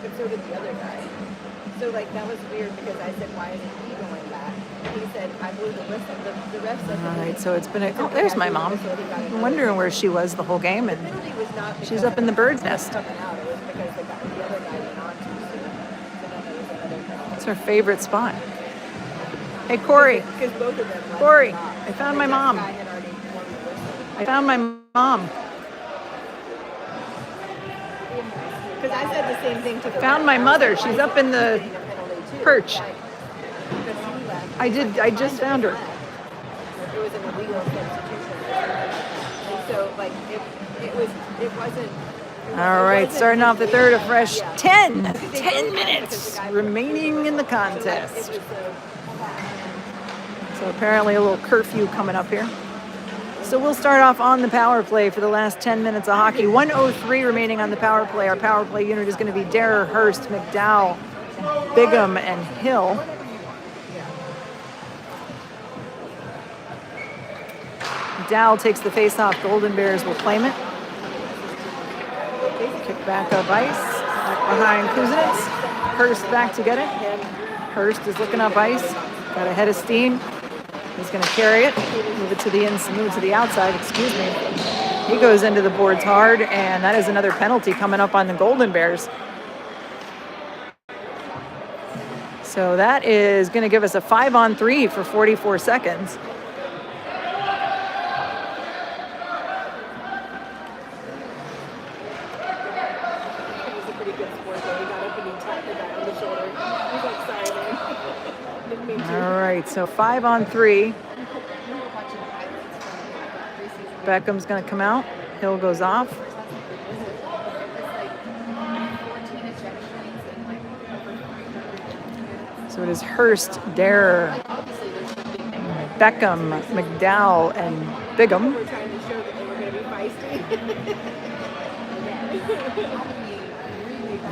But so did the other guy. So, like, that was weird because I said, why isn't he going back? And he said, I blew the whistle. The ref said, all right, so it's been a... Oh, there's my mom. I'm wondering where she was the whole game, and she's up in the bird's nest. It's her favorite spot. Hey, Corey. Corey, I found my mom. I found my mom. Because I said the same thing to the Found my mother. She's up in the perch. I just found her. It was an illegal substitution. And so, like, it wasn't. All right, starting off the third, a fresh 10 minutes remaining in the contest. So apparently a little curfew coming up here. So we'll start off on the power play for the last 10 minutes of hockey. 1:03 remaining on the power play. Our power play unit is going to be Dare, Hurst, McDowell, Bingham, and Hill. McDowell takes the face-off. Golden Bears will claim it. Kick back up ice. Back behind Kuznets. Hurst back to get it. Hurst is looking up ice. Got a head of steam. He's going to carry it. Move it to the outside, excuse me. He goes into the boards hard, and that is another penalty coming up on the Golden Bears. So that is going to give us a 5-on-3 for 44 seconds. It was a pretty good sport though. He got up and he tapped the guy on the shoulder. He was like, sorry, man. Didn't mean to. All right, so 5-on-3. Beckham's going to come out. Hill goes off. So it is Hurst, Dare, Beckham, McDowell, and Bigham. We're trying to show that they were going to be feisty.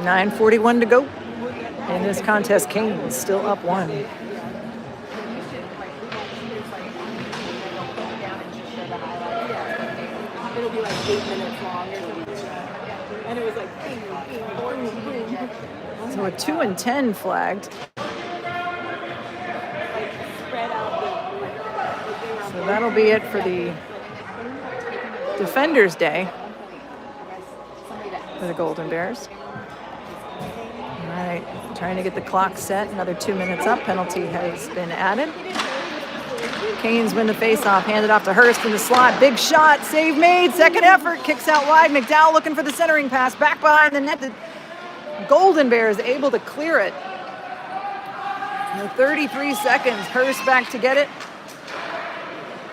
9:41 to go in this contest. Canes still up 1. It'll be like 8 minutes long or something. And it was like bing, bing, boom, boom. So a 2-10 flagged. Like spread out the. So that'll be it for the Defenders Day for the Golden Bears. All right, trying to get the clock set. Another 2 minutes up. Penalty has been added. Canes win the faceoff, handed off to Hurst in the slot. Big shot, save made, second effort, kicks out wide. McDowell looking for the centering pass, back behind the net. The Golden Bears able to clear it. In 33 seconds, Hurst back to get it.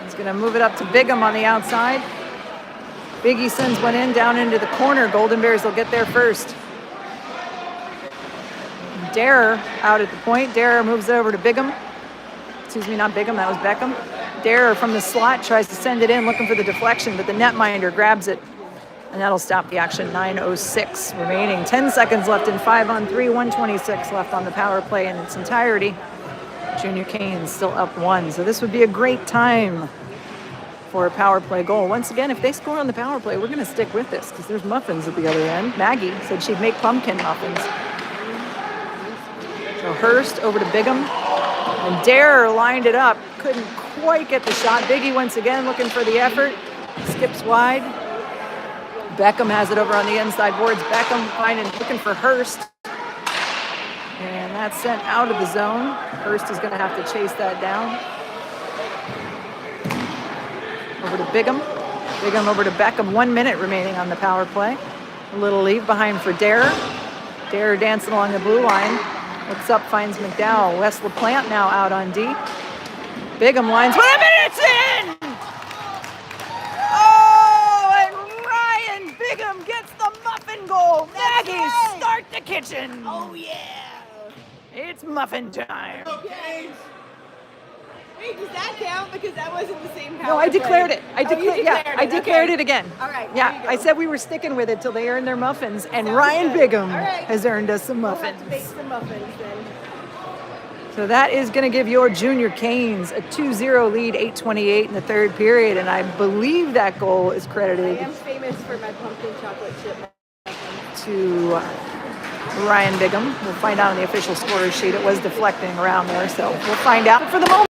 He's gonna move it up to Bigham on the outside. Biggie sends one in, down into the corner. Golden Bears will get there first. Dare out at the point. Dare moves it over to Bigham. Excuse me, not Bigham, that was Beckham. Dare from the slot tries to send it in, looking for the deflection, but the netminder grabs it, and that'll stop the action. 9:06 remaining. 10 seconds left in 5-on-3, 1:26 left on the power play in its entirety. Junior Canes still up 1, so this would be a great time for a power play goal. Once again, if they score on the power play, we're going to stick with this because there's muffins at the other end. Maggie said she'd make pumpkin muffins. So Hurst over to Bigham. And Dare lined it up. Couldn't quite get the shot. Biggie once again looking for the effort. Skips wide. Beckham has it over on the inside boards. Beckham looking for Hurst. And that's sent out of the zone. Hurst is going to have to chase that down. Over to Bigham. Bigham over to Beckham. 1 minute remaining on the power play. A little leave behind for Dare. Dare dancing along the blue line. Looks up, finds McDowell. Wes LaPlante now out on D. Bigham lines 1 minute in! Oh, and Ryan Bigham gets the muffin goal. Maggie, start the kitchen. Oh, yeah. It's muffin time. Okay. Wait, does that count? Because that wasn't the same power No, I declared play. it. I declared it again. All right, there Yeah, you go. I said we were sticking with it till they earned their muffins, and Sounds Ryan good. Bigham All right. has earned us some We'll muffins. have to bake some muffins then. So that is going to give your Junior Canes a 2-0 lead, 8:28 in the third period, and I believe that goal is I credited am famous for my pumpkin chocolate chip muffins. to Ryan Bigham. We'll find out on the official scorers sheet. It was deflecting around there, so we'll find out. But for the moment,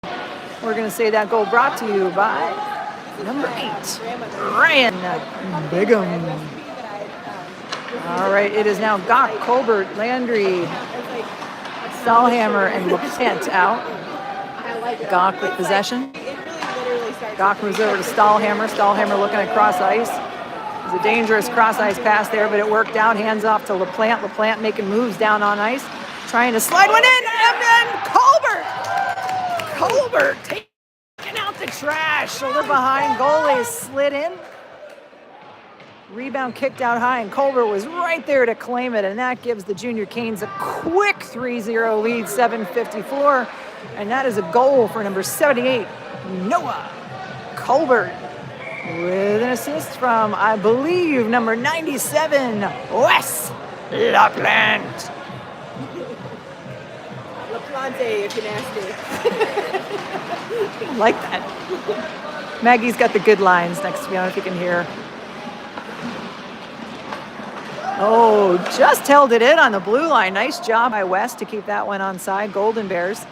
we're going to say that goal brought to you by number 8, Ryan Bigham. All right, it is now Gach, Colbert, Landry, Stahlhammer, and LaPlante out. Gach with possession. Gach moves over to Stahlhammer. Stahlhammer looking at cross ice. It was a dangerous cross ice pass there, but it worked out. Hands off to LaPlante. LaPlante making moves down on ice, trying to slide one in, and then Colbert taking out the trash. Shoulder behind, goalie slid in. Rebound kicked out high, and Colbert was right there to claim it, and that gives the Junior Canes a quick 3-0 lead, 7:54, and that is a goal for number 78, Noah Colbert, with an assist from, I believe, number 97, Wes LaPlante. LaPlante, if you nasty. I like that. Maggie's got the good lines next to me. I don't know if you can hear. Oh, just held it in on the blue line. Nice job by West to keep that one onside. Golden Bears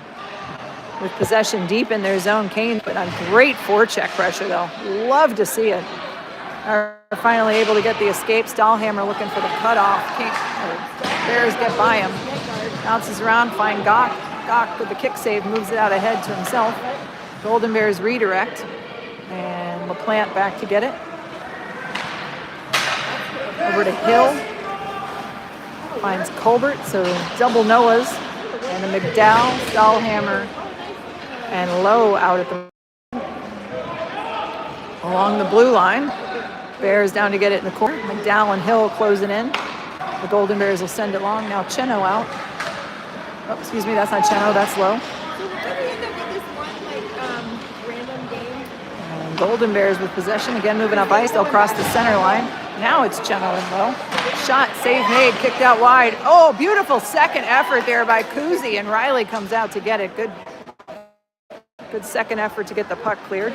with possession deep in their zone. Kane put on great forecheck pressure, though. Love to see it. are finally able to get the escape. Stahlhammer looking for the cutoff. Bears get by him. Bounces around, find Gok. Gok with the kick save moves it out ahead to himself. Golden Bears redirect. And LaPlante back to get it. Over to Hill. Finds Colbert, so double Noahs. And a McDowell, Stahlhammer, and Lowe out at the along the blue line. Bears down to get it in the corner. McDowell and Hill closing in. The Golden Bears will send it long. Now Cheno out. Oh, excuse me, that's not Cheno, that's Lowe. So did we end up with this one random game? And Golden Bears with possession, again moving up ice. They'll cross the center line. Now it's Cheno and Lowe. Shot, save made, kicked out wide. Oh, beautiful second effort there by Kuzi, and Riley comes out to get it. Good second effort to get the puck cleared.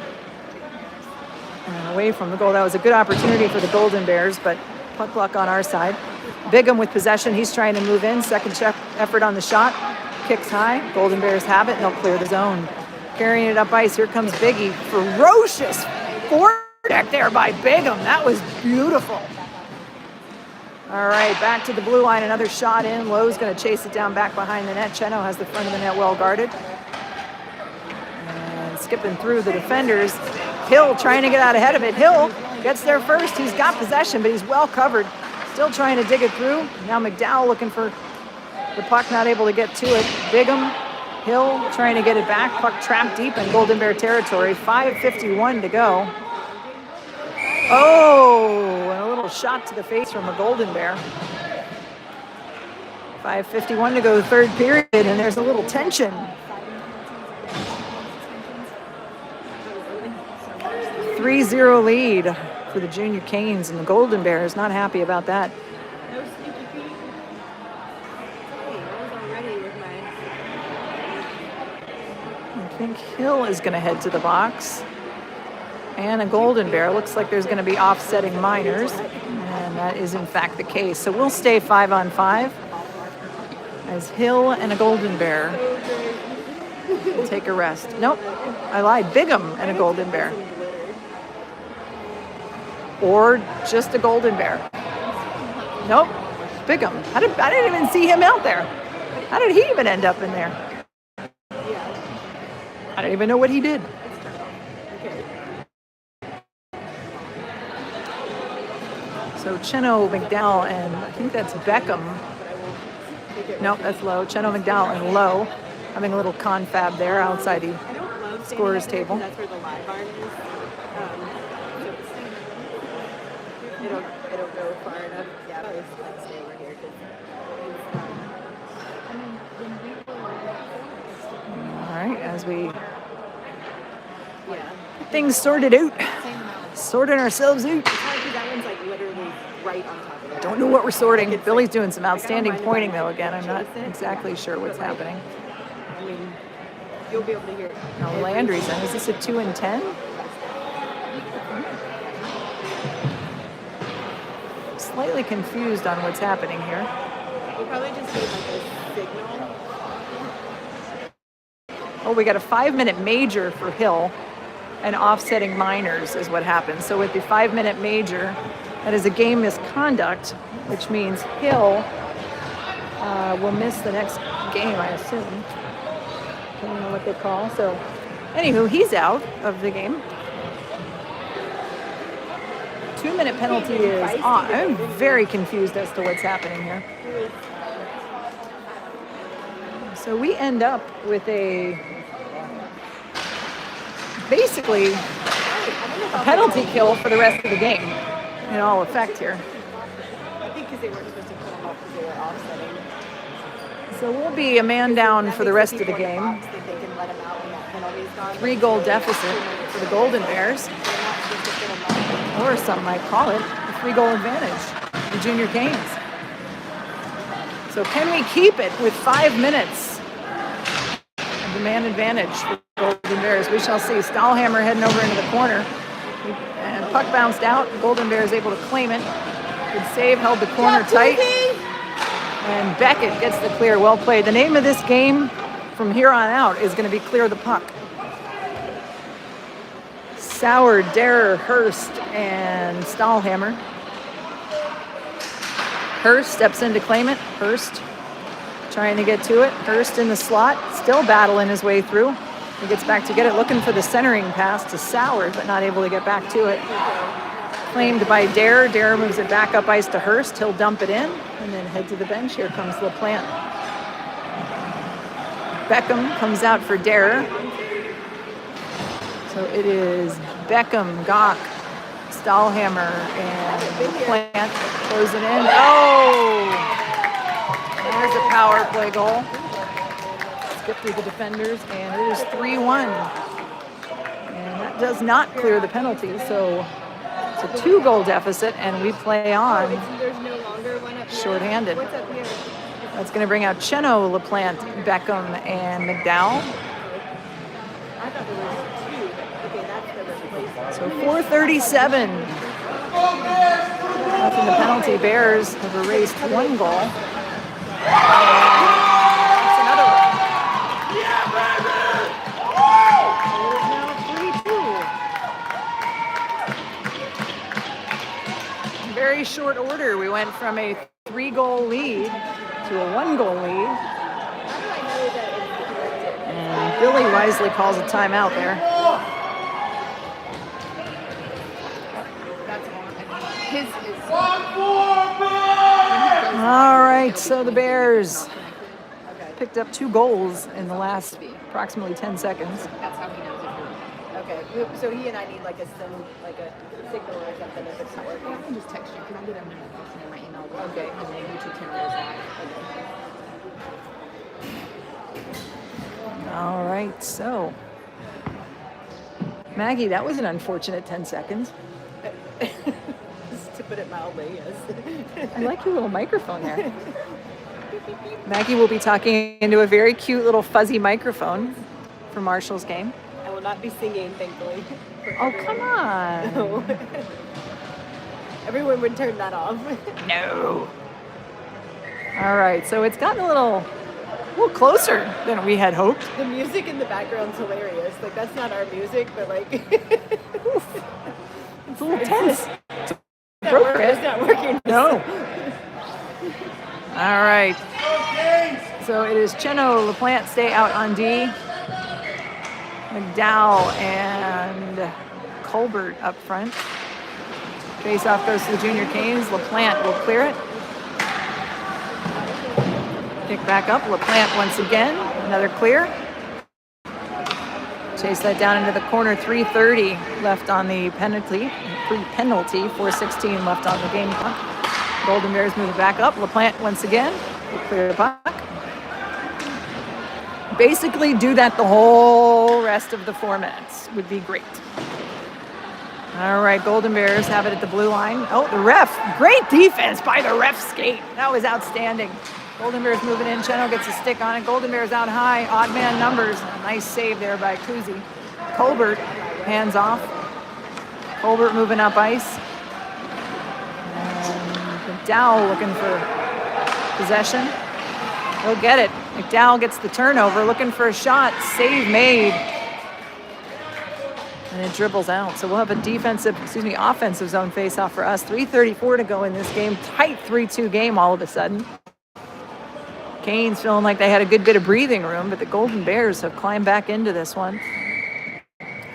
And away from the goal. That was a good opportunity for the Golden Bears, but puck luck on our side. Bigham with possession. He's trying to move in. Second check effort on the shot. Kicks high. Golden Bears have it, and they'll clear the zone. Carrying it up ice. Here comes Biggie. Ferocious foredeck there by Bigham. That was beautiful. All right, back to the blue line. Another shot in. Lowe's going to chase it down back behind the net. Cheno has the front of the net well guarded. And skipping through the defenders. Hill trying to get out ahead of it. Hill gets there first. He's got possession, but he's well covered. Still trying to dig it through. Now McDowell looking for the puck, not able to get to it. Bigham, Hill trying to get it back. Puck trapped deep in Golden Bear territory. 5:51 to go. Oh, and a little shot to the face from a Golden Bear. 5:51 to go, third period, and there's a little tension. 3-0 lead for the Junior Canes, and the Golden Bears not happy about that. No sneaky peek. Hey, I was already with my. I think Hill is going to head to the box. And a Golden Bear. Looks like there's going to be offsetting minors, and that is in fact the case. So we'll stay 5-on-5 as Hill and a Golden Bear will take a rest. Nope, I lied. Bigham and a Golden Bear. Or just a Golden Bear. Nope, Bigham. I didn't even see him out there. How did he even end up in there? I don't even know what he did. So Cheno, McDowell, and I think that's Beckham. Nope, that's Lowe. Cheno, McDowell, and Lowe having a little confab there outside the scorer's table. That's where the live barn is. It'll go far enough. Yeah, I always like stay over here All right, as we yeah. get things sorted out, sorting ourselves out. It's hard because that one's like literally right on top of it. Don't know what we're sorting. Billy's doing some outstanding pointing though. Again, I'm not exactly sure what's happening. I mean, you'll be able to hear it. Now Landry's in. Is this a 2 and 10? Slightly confused on what's happening here. We'll probably just need like a signal. Oh, we got a 5-minute major for Hill and offsetting minors is what happens. So with the 5-minute major, that is a game misconduct, which means Hill will miss the next game, I assume. I don't know what they call. So anywho, he's out of the game. 2-minute penalty is on. I'm very confused as to what's happening here. So we end up with basically a penalty kill for the rest of the game in all effect here. I think because they weren't supposed to put them up because they were offsetting. So we'll be a man down for the rest of the game. 3-goal deficit for the Golden Bears. Or some might call it a 3-goal advantage, the Junior Canes. So can we keep it with 5 minutes of the man advantage for the Golden Bears? We shall see. Stahlhammer heading over into the corner. And puck bounced out. The Golden Bears able to claim it. Good save, held the corner tight. And Beckett gets the clear. Well played. The name of this game from here on out is going to be Clear the Puck. Sauer, Derer, Hurst, and Stahlhammer. Hurst steps in to claim it. Hurst trying to get to it. Hurst in the slot, still battling his way through. He gets back to get it, looking for the centering pass to Sauer, but not able to get back to it. Claimed by Derer. Derer moves it back up ice to Hurst. He'll dump it in and then head to the bench. Here comes LaPlante. Beckham comes out for Derer. So it is Beckham, Gock, Stahlhammer, and LaPlante closing in. Oh! There's a power play goal. Skip through the defenders, and it is 3-1. And that does not clear the penalty, so it's a 2-goal deficit, and we play on There's no longer one up here. shorthanded. What's up here? That's going to bring out Cheno, LaPlante, Beckham, and McDowell. I thought there was two. Okay, that's the replacement. So 4:37. Left in the penalty. Bears have erased 1 goal. That's another one. In very short order, we went from a 3-goal lead to a 1-goal lead. How do I know that it's corrected? And Billy wisely calls a timeout there. His is. All right, so the Bears picked up 2 goals in the last approximately 10 seconds. That's how he knows if you're. Okay, so he and I need like a signal or something if it's not working. I can just text you because I did have my notification in my email. Okay. And then YouTube camera is live. All right, so Maggie, that was an unfortunate 10 seconds. To put it mildly, yes. I like your little microphone there. Maggie will be talking into a very cute little fuzzy microphone for Marshall's game. I will not be singing, thankfully. Oh, come on. No. Everyone would turn that off. No. All right, so it's gotten a little closer than we had hoped. The music in the background's hilarious. Like, that's not our music, but like... It's a little tense. It's not working. No. All right. So it is Cheno, LaPlante stay out on D. McDowell and Colbert up front. Face-off goes to the Junior Canes. LaPlante will clear it. Kick back up. LaPlante once again. Another clear. Chase that down into the corner. 3:30 left on the penalty. Pre-penalty. 4:16 left on the game clock. Golden Bears move it back up. LaPlante once again will clear the puck. Basically do that the whole rest of the 4 minutes would be great. All right, Golden Bears have it at the blue line. Oh, the ref. Great defense by the ref skate. That was outstanding. Golden Bears moving in. Cheno gets a stick on it. Golden Bears out high. Odd man numbers. A nice save there by Kuzi. Colbert hands off. Colbert moving up ice. And McDowell looking for possession. He'll get it. McDowell gets the turnover, looking for a shot. Save made. And it dribbles out. So we'll have a offensive zone face-off for us. 3:34 to go in this game. Tight 3-2 game all of a sudden. Canes feeling like they had a good bit of breathing room, but the Golden Bears have climbed back into this one.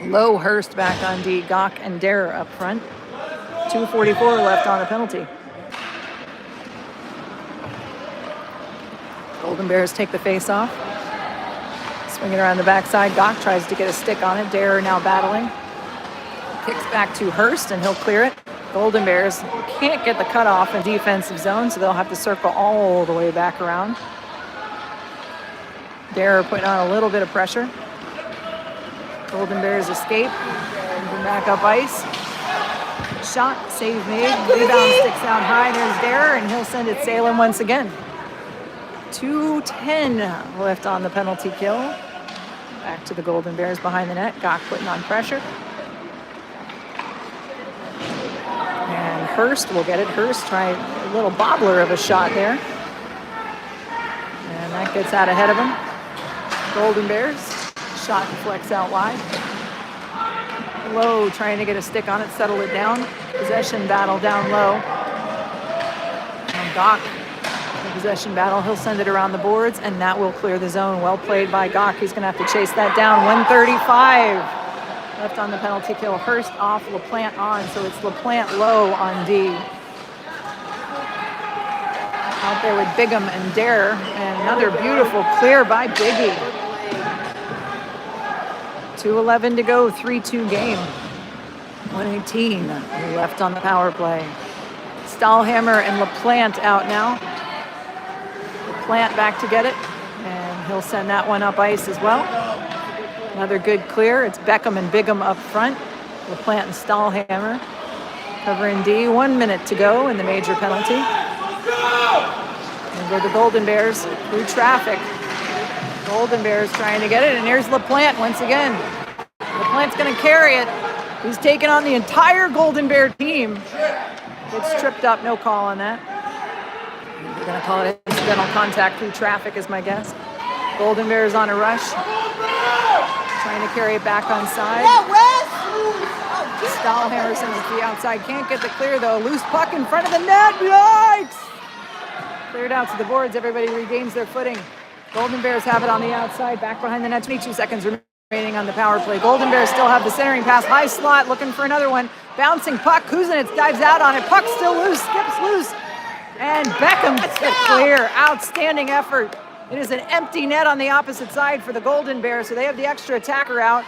Low Hurst back on D. Gock and Derer up front. 2:44 left on the penalty. Golden Bears take the face-off. Swing it around the backside. Gock tries to get a stick on it. Derer now battling. Kicks back to Hurst, and he'll clear it. Golden Bears can't get the cutoff in defensive zone, so they'll have to circle all the way back around. Derer putting on a little bit of pressure. Golden Bears escape. Moving back up ice. Shot, save made. Rebound sticks out high. There's Derer, and he'll send it sailing once again. 2:10 left on the penalty kill. Back to the Golden Bears behind the net. Gock putting on pressure. And Hurst will get it. Hurst trying a little bobbler of a shot there. And that gets out ahead of him. Golden Bears. Shot deflects out wide. Low trying to get a stick on it, settle it down. Possession battle down low. Now Gok, the possession battle, he'll send it around the boards, and that will clear the zone. Well played by Gok. He's going to have to chase that down. 135 left on the penalty kill. Hurst off, LaPlante on, so it's LaPlante low on D. Out there with Bigham and Dare, and another beautiful clear by Biggie. 2:11 to go, 3-2 game. 118 left on the power play. Stahlhammer and LaPlante out now. LaPlante back to get it, and he'll send that one up ice as well. Another good clear. It's Beckham and Bigham up front. LaPlante and Stahlhammer covering D. 1 minute to go in the major penalty. And go the Golden Bears through traffic. Golden Bears trying to get it, and here's LaPlante once again. LaPlante's going to carry it. He's taken on the entire Golden Bear team. It's tripped up, no call on that. We're going to call it incidental contact through traffic is my guess. Golden Bears on a rush. Trying to carry it back on side. Stahlhammer sends it to the outside. Can't get the clear though. Loose puck in front of the net. Yikes! Cleared out to the boards. Everybody regains their footing. Golden Bears have it on the outside, back behind the net. 22 seconds remaining on the power play. Golden Bears still have the centering pass. High slot, looking for another one. Bouncing puck. Kuznets dives out on it. Puck still loose, skips loose. And Beckham gets it clear. Outstanding effort. It is an empty net on the opposite side for the Golden Bears, so they have the extra attacker out.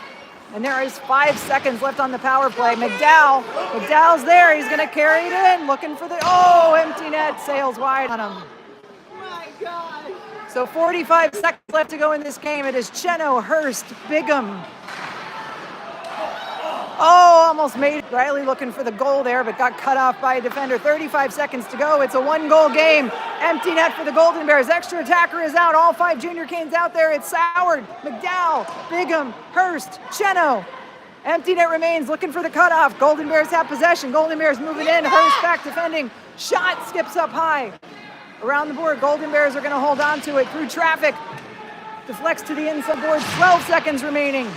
And there is 5 seconds left on the power play. McDowell's there. He's going to carry it in, looking for the, empty net. Sails wide on him. My God. So 45 seconds left to go in this game. It is Cheno, Hurst, Bigham. Almost made it. Riley looking for the goal there, but got cut off by a defender. 35 seconds to go. It's a 1-goal game. Empty net for the Golden Bears. Extra attacker is out. All 5 Junior Canes out there. It's Soward, McDowell, Bigham, Hurst, Cheno. Empty net remains, looking for the cutoff. Golden Bears have possession. Golden Bears moving in. Hurst back defending. Shot skips up high. Around the board, Golden Bears are going to hold on to it through traffic. Deflects to the inside board. 12 seconds remaining.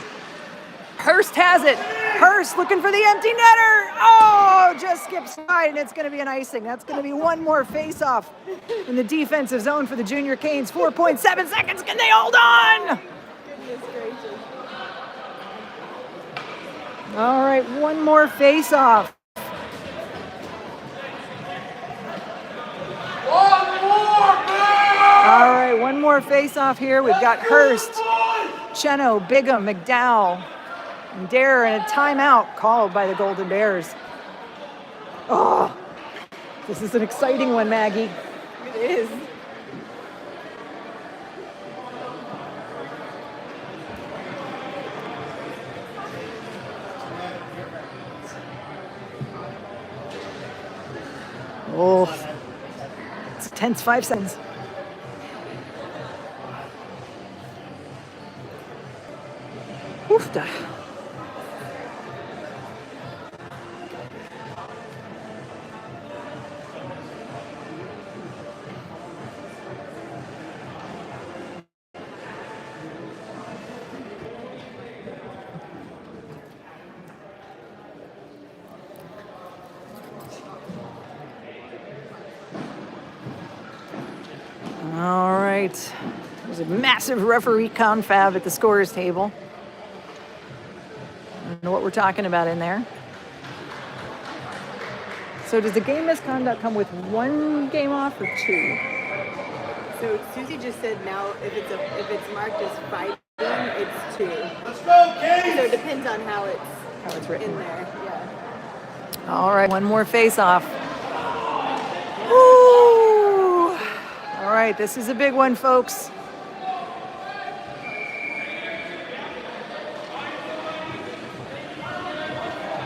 Hurst has it. Hurst looking for the empty netter. Just skips wide, and it's going to be an icing. That's going to be one more face-off in the defensive zone for the Junior Canes. 4.7 seconds. Can they hold on? Goodness gracious. All right, one more face-off. All right, one more face-off here. We've got Hurst, Cheno, Bigham, McDowell, and Dare, and a timeout called by the Golden Bears. This is an exciting one, Maggie. It is. It's a tense 5 seconds. Oofda. All right. There's a massive referee confab at the scorer's table. I don't know what we're talking about in there. So does the game misconduct come with 1 game off or 2? So Susie just said now if it's marked as fighting, it's 2. Let's go, Kate! So it depends on how it's written in there. Yeah. All right, one more face-off. Woo! All right, this is a big one, folks.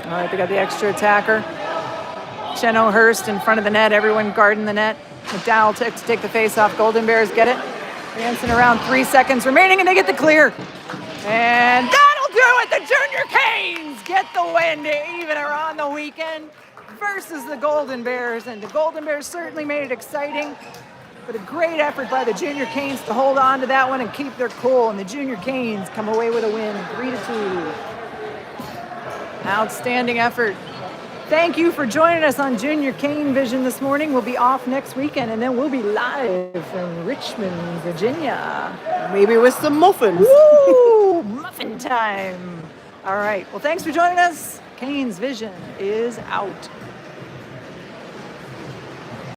All right, they got the extra attacker. Cheno, Hurst in front of the net. Everyone guarding the net. McDowell to take the face-off. Golden Bears get it. Dancing around 3 seconds remaining, and they get the clear. And that'll do it. The Junior Canes get the win to even her on the weekend versus the Golden Bears. And the Golden Bears certainly made it exciting. But a great effort by the Junior Canes to hold on to that one and keep their cool. And the Junior Canes come away with a win, 3-2. Outstanding effort. Thank you for joining us on Junior Cane Vision this morning. We'll be off next weekend, and then we'll be live from Richmond, Virginia. Maybe with some muffins. Woo! Muffin time. All right. Well, thanks for joining us. Cane's Vision is out.